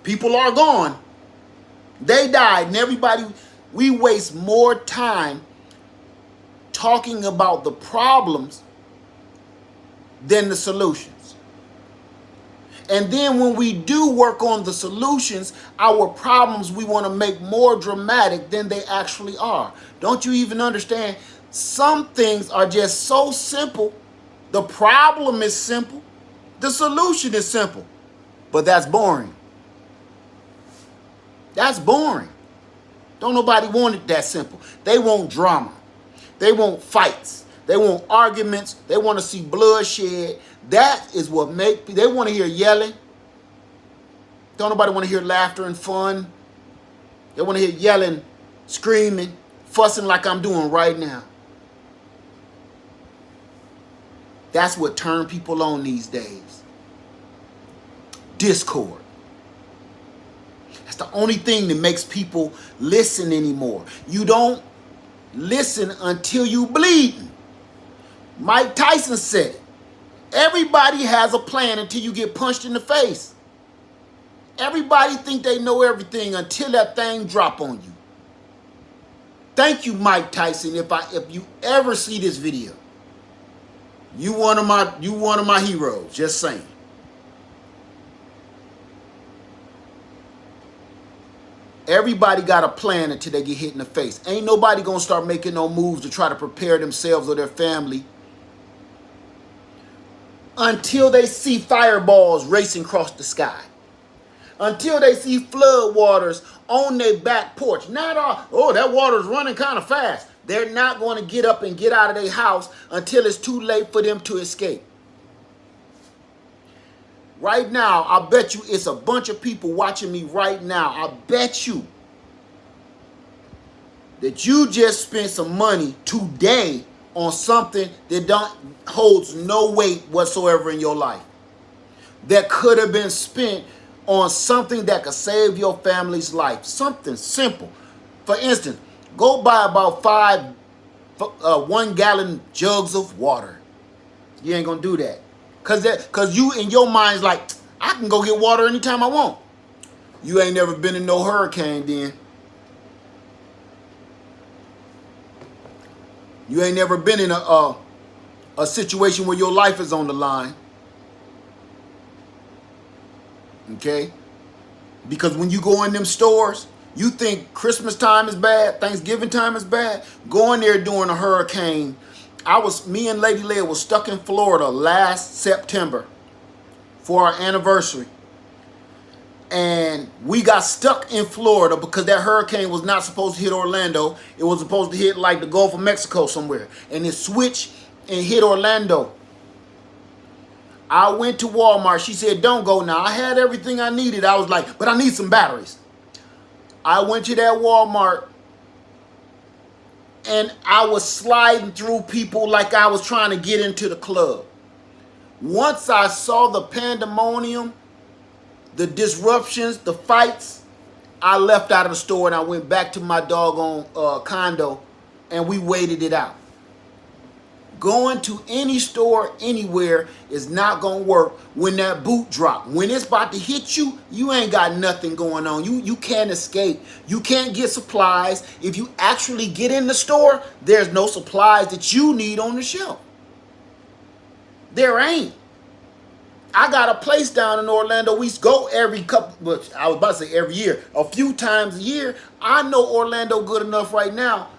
People are gone. They died, and everybody, we waste more time talking about the problems than the solutions. And then when we do work on the solutions, our problems we want to make more dramatic than they actually are. Don't you even understand? Some things are just so simple. The problem is simple. The solution is simple. But that's boring. That's boring. Don't nobody want it that simple. They want drama. They want fights. They want arguments. They want to see bloodshed. That is what they want to hear yelling. Don't nobody want to hear laughter and fun. They want to hear yelling, screaming, fussing like I'm doing right now. That's what turned people on these days. Discord. That's the only thing that makes people listen anymore. You don't listen until you bleeding. Mike Tyson said it. Everybody has a plan until you get punched in the face. Everybody think they know everything until that thing drop on you. Thank you, Mike Tyson. If you ever see this video, you one of my heroes. Just saying. Everybody got a plan until they get hit in the face. Ain't nobody gonna start making no moves to try to prepare themselves or their family until they see fireballs racing across the sky. Until they see flood waters on their back porch. Not all, oh, that water's running kind of fast. They're not going to get up and get out of their house until it's too late for them to escape. Right now, I bet you it's a bunch of people watching me right now. I bet you that you just spent some money today on something that holds no weight whatsoever in your life. That could have been spent on something that could save your family's life. Something simple. For instance, go buy about 1-gallon jugs of water. You ain't gonna do that. Cause you in your mind's like, I can go get water anytime I want. You ain't never been in no hurricane then. You ain't never been in a situation where your life is on the line. Okay? Because when you go in them stores, you think Christmas time is bad, Thanksgiving time is bad. Go in there during a hurricane. Me and Lady Leia was stuck in Florida last September for our anniversary. And we got stuck in Florida because that hurricane was not supposed to hit Orlando. It was supposed to hit like the Gulf of Mexico somewhere. And it switched and hit Orlando. I went to Walmart. She said, don't go now. I had everything I needed. I was like, but I need some batteries. I went to that Walmart and I was sliding through people like I was trying to get into the club. Once I saw the pandemonium, the disruptions, the fights, I left out of the store and I went back to my doggone condo and we waited it out. Going to any store anywhere is not going to work when that boot drop. When it's about to hit you, you ain't got nothing going on. You can't escape. You can't get supplies. If you actually get in the store, there's no supplies that you need on the shelf. There ain't. I got a place down in Orlando. We go every couple, but I was about to say every year, a few times a year. I know Orlando good enough right now.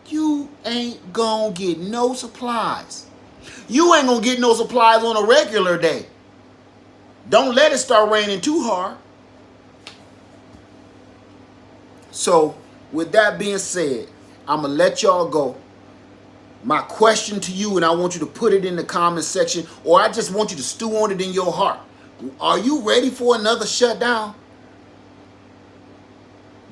You ain't gonna get no supplies. You ain't gonna get no supplies on a regular day. Don't let it start raining too hard. So, with that being said, I'm gonna let y'all go. My question to you, and I want you to put it in the comment section, or I just want you to stew on it in your heart. Are you ready for another shutdown?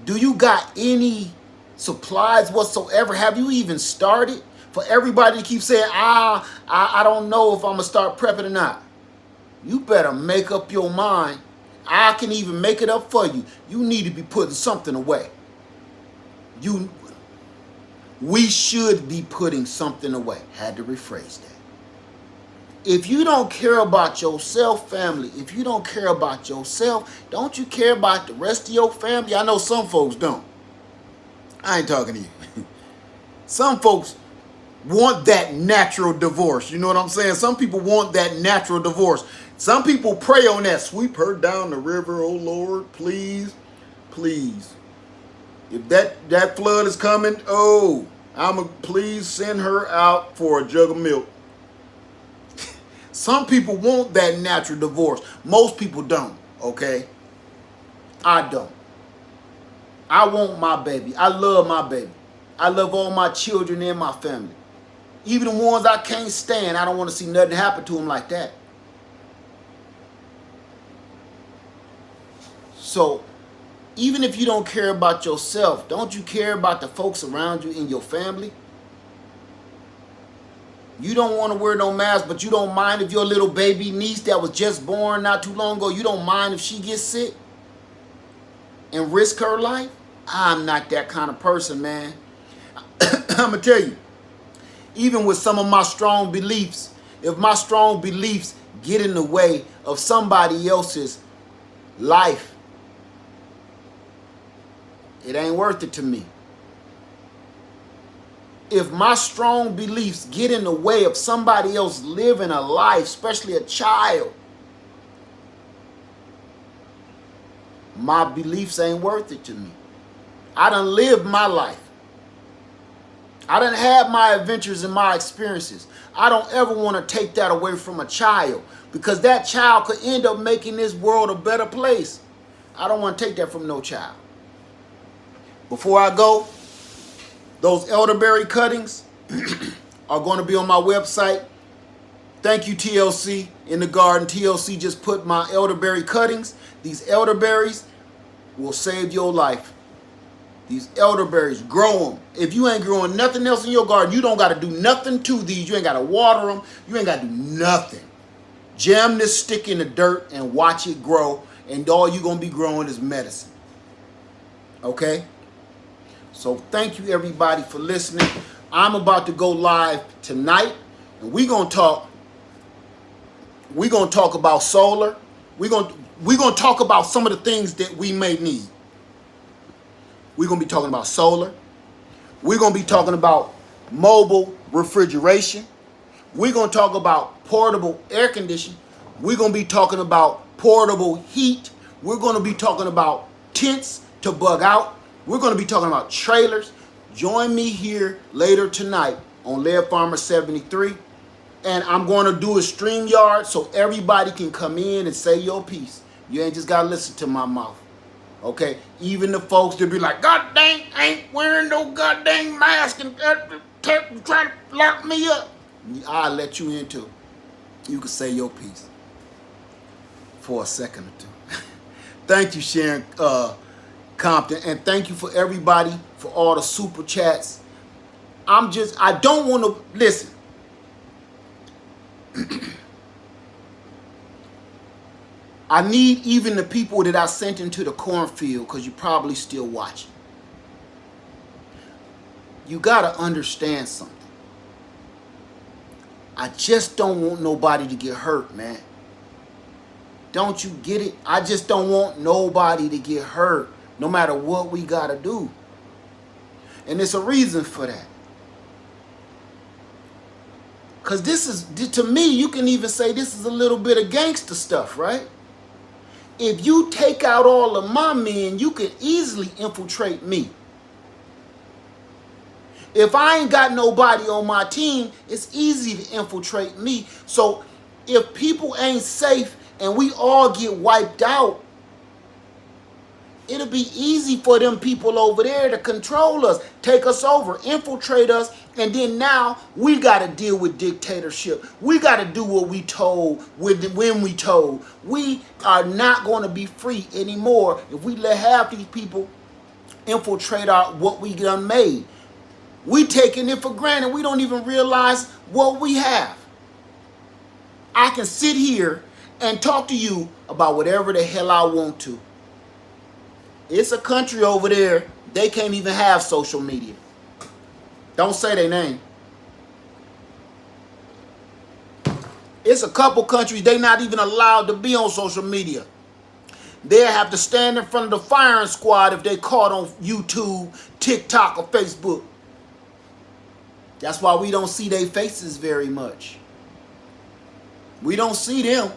Do you got any supplies whatsoever? Have you even started? For everybody to keep saying, I don't know if I'm going to start prepping or not. You better make up your mind. I can even make it up for you. You need to be putting something away. We should be putting something away. Had to rephrase that. If you don't care about yourself, family, if you don't care about yourself, don't you care about the rest of your family? I know some folks don't. I ain't talking to you. Some folks want that natural divorce. You know what I'm saying? Some people want that natural divorce. Some people pray on that. Sweep her down the river, oh Lord, please, please. If that flood is coming, please send her out for a jug of milk. Some people want that natural divorce. Most people don't, okay? I don't. I want my baby. I love my baby. I love all my children and my family. Even the ones I can't stand, I don't want to see nothing happen to them like that. So, even if you don't care about yourself, don't you care about the folks around you in your family? You don't want to wear no mask, but you don't mind if your little baby niece that was just born not too long ago, you don't mind if she gets sick and risk her life? I'm not that kind of person, man. I'm going to tell you, even with some of my strong beliefs, if my strong beliefs get in the way of somebody else's life, it ain't worth it to me. If my strong beliefs get in the way of somebody else living a life, especially a child, my beliefs ain't worth it to me. I done lived my life. I done had my adventures and my experiences. I don't ever want to take that away from a child, because that child could end up making this world a better place. I don't want to take that from no child. Before I go, those elderberry cuttings are going to be on my website. Thank you, TLC in the garden. TLC just put my elderberry cuttings. These elderberries will save your life. These elderberries, grow them. If you ain't growing nothing else in your garden, you don't got to do nothing to these. You ain't got to water them. You ain't got to do nothing. Jam this stick in the dirt and watch it grow. And all you're going to be growing is medicine. Okay? So thank you, everybody, for listening. I'm about to go live tonight. And we're going to talk about solar. We're going to talk about some of the things that we may need. We're going to be talking about solar. We're going to be talking about mobile refrigeration. We're going to talk about portable air conditioning. We're going to be talking about portable heat. We're going to be talking about tents to bug out. We're going to be talking about trailers. Join me here later tonight on Lead Farmer 73. And I'm going to do a StreamYard so everybody can come in and say your piece. You ain't just got to listen to my mouth. Okay? Even the folks that be like, God dang, ain't wearing no goddamn mask and trying to lock me up. I'll let you in too. You can say your piece for a second or two. Thank you, Sharon Compton. And thank you for everybody for all the super chats. I don't want to, listen. I need even the people that I sent into the cornfield, because you probably still watching. You got to understand something. I just don't want nobody to get hurt, man. Don't you get it? I just don't want nobody to get hurt, no matter what we got to do. And there's a reason for that. Because this is, to me, you can even say this is a little bit of gangster stuff, right? If you take out all of my men, you can easily infiltrate me. If I ain't got nobody on my team, it's easy to infiltrate me. So if people ain't safe and we all get wiped out, it'll be easy for them people over there to control us, take us over, infiltrate us, and then now we got to deal with dictatorship. We got to do what we told when we told. We are not going to be free anymore if we let half these people infiltrate what we done made. We taking it for granted. We don't even realize what we have. I can sit here and talk to you about whatever the hell I want to. It's a country over there, they can't even have social media. Don't say their name. It's a couple countries, they not even allowed to be on social media. They'll have to stand in front of the firing squad if they caught on YouTube, TikTok, or Facebook. That's why we don't see their faces very much. We don't see them.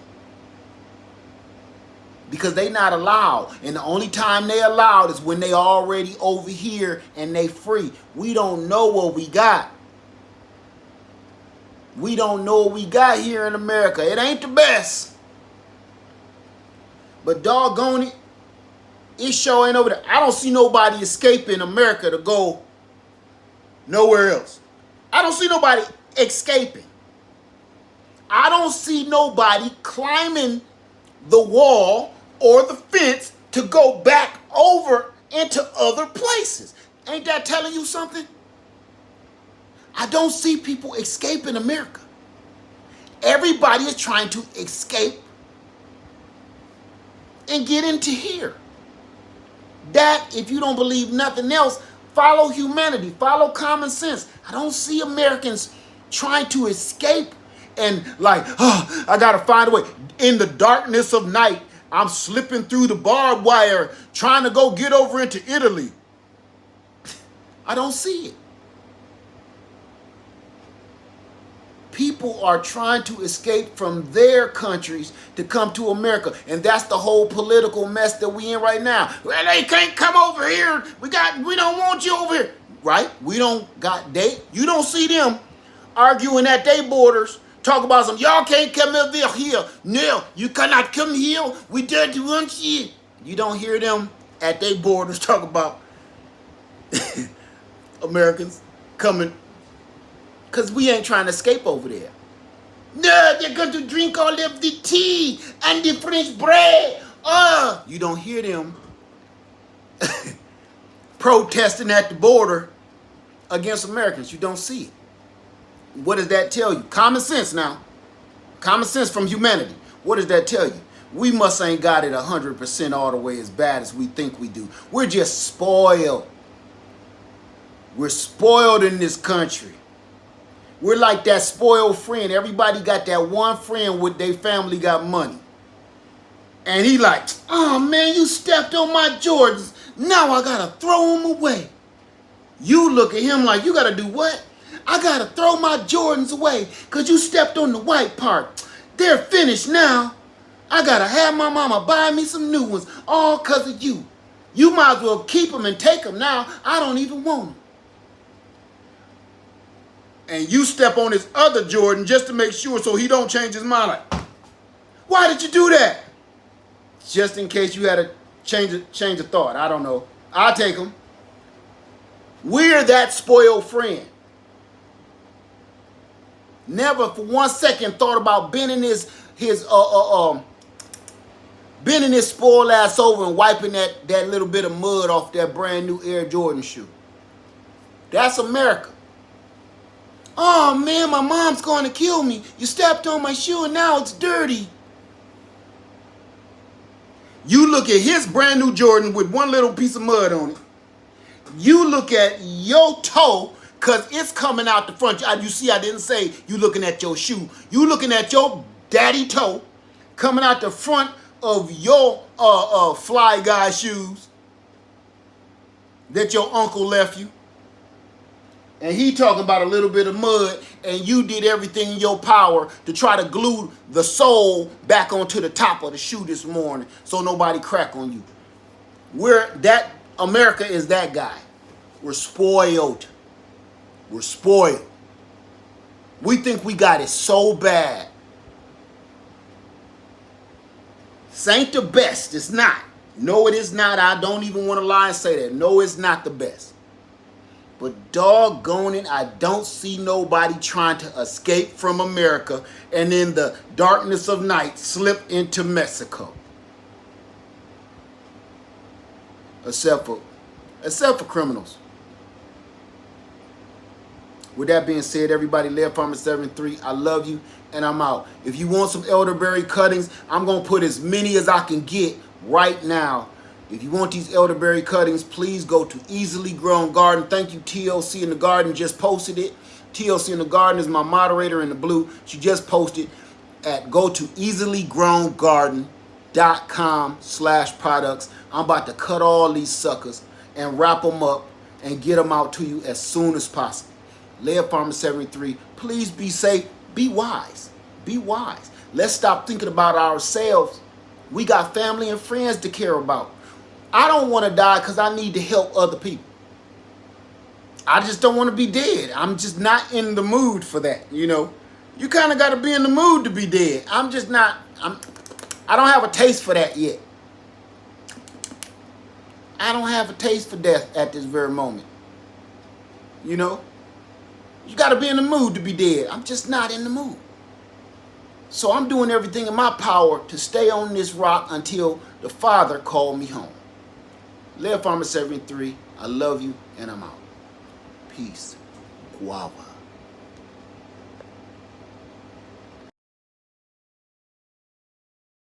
Because they not allowed. And the only time they allowed is when they already over here and they free. We don't know what we got. We don't know what we got here in America. It ain't the best. But doggone it, it sure ain't over there. I don't see nobody escaping America to go nowhere else. I don't see nobody escaping. I don't see nobody climbing the wall or the fence to go back over into other places. Ain't that telling you something? I don't see people escaping America. Everybody is trying to escape and get into here. That, if you don't believe nothing else, follow humanity, follow common sense. I don't see Americans trying to escape and like, oh, I gotta find a way. In the darkness of night, I'm slipping through the barbed wire, trying to go get over into Italy. I don't see it. People are trying to escape from their countries to come to America. And that's the whole political mess that we in right now. Well, they can't come over here. We don't want you over here. Right? You don't see them arguing at their borders. Talk about some, y'all can't come over here. No, you cannot come here. We don't want you. You don't hear them at their borders talk about Americans coming. Because we ain't trying to escape over there. No, they're going to drink all of the tea and the French bread. You don't hear them protesting at the border against Americans. You don't see it. What does that tell you? Common sense now. Common sense from humanity. What does that tell you? We must ain't got it 100% all the way as bad as we think we do. We're just spoiled. We're spoiled in this country. We're like that spoiled friend. Everybody got that one friend with their family got money. And he like, oh man, you stepped on my Jordans. Now I gotta throw them away. You look at him like, you gotta do what? I gotta throw my Jordans away because you stepped on the white part. They're finished now. I gotta have my mama buy me some new ones, all because of you. You might as well keep them and take them now. I don't even want them. And you step on his other Jordan just to make sure so he don't change his mind. Like, why did you do that? Just in case you had a change of thought. I don't know. I'll take them. We're that spoiled friend. Never for 1 second thought about bending his spoiled ass over and wiping that little bit of mud off that brand new Air Jordan shoe. That's America. Oh man, my mom's going to kill me. You stepped on my shoe and now it's dirty. You look at his brand new Jordan with one little piece of mud on it. You look at your toe because it's coming out the front. You see, I didn't say you looking at your shoe. You looking at your daddy toe coming out the front of your Fly Guy shoes that your uncle left you. And he talking about a little bit of mud, and you did everything in your power to try to glue the sole back onto the top of the shoe this morning so nobody crack on you. America is that guy. We're spoiled. We're spoiled. We think we got it so bad. This ain't the best. It's not. No, it is not. I don't even want to lie and say that. No, it's not the best. But doggone it, I don't see nobody trying to escape from America and in the darkness of night slip into Mexico. Except for criminals. With that being said, everybody, Live Farmer 73, I love you, and I'm out. If you want some elderberry cuttings, I'm going to put as many as I can get right now. If you want these elderberry cuttings, please go to Easily Grown Garden. Thank you, TLC in the Garden just posted it. TLC in the Garden is my moderator in the blue. She just posted go to easilygrowngarden.com/products. I'm about to cut all these suckers and wrap them up and get them out to you as soon as possible. Live Farmer 73, please be safe, be wise, be wise. Let's stop thinking about ourselves. We got family and friends to care about. I don't want to die because I need to help other people. I just don't want to be dead. I'm just not in the mood for that, you know. You kind of got to be in the mood to be dead. I'm just not, I don't have a taste for that yet. I don't have a taste for death at this very moment. You know, you got to be in the mood to be dead. I'm just not in the mood. So I'm doing everything in my power to stay on this rock until the Father called me home. Live Farmer 73, I love you, and I'm out. Peace. Guava.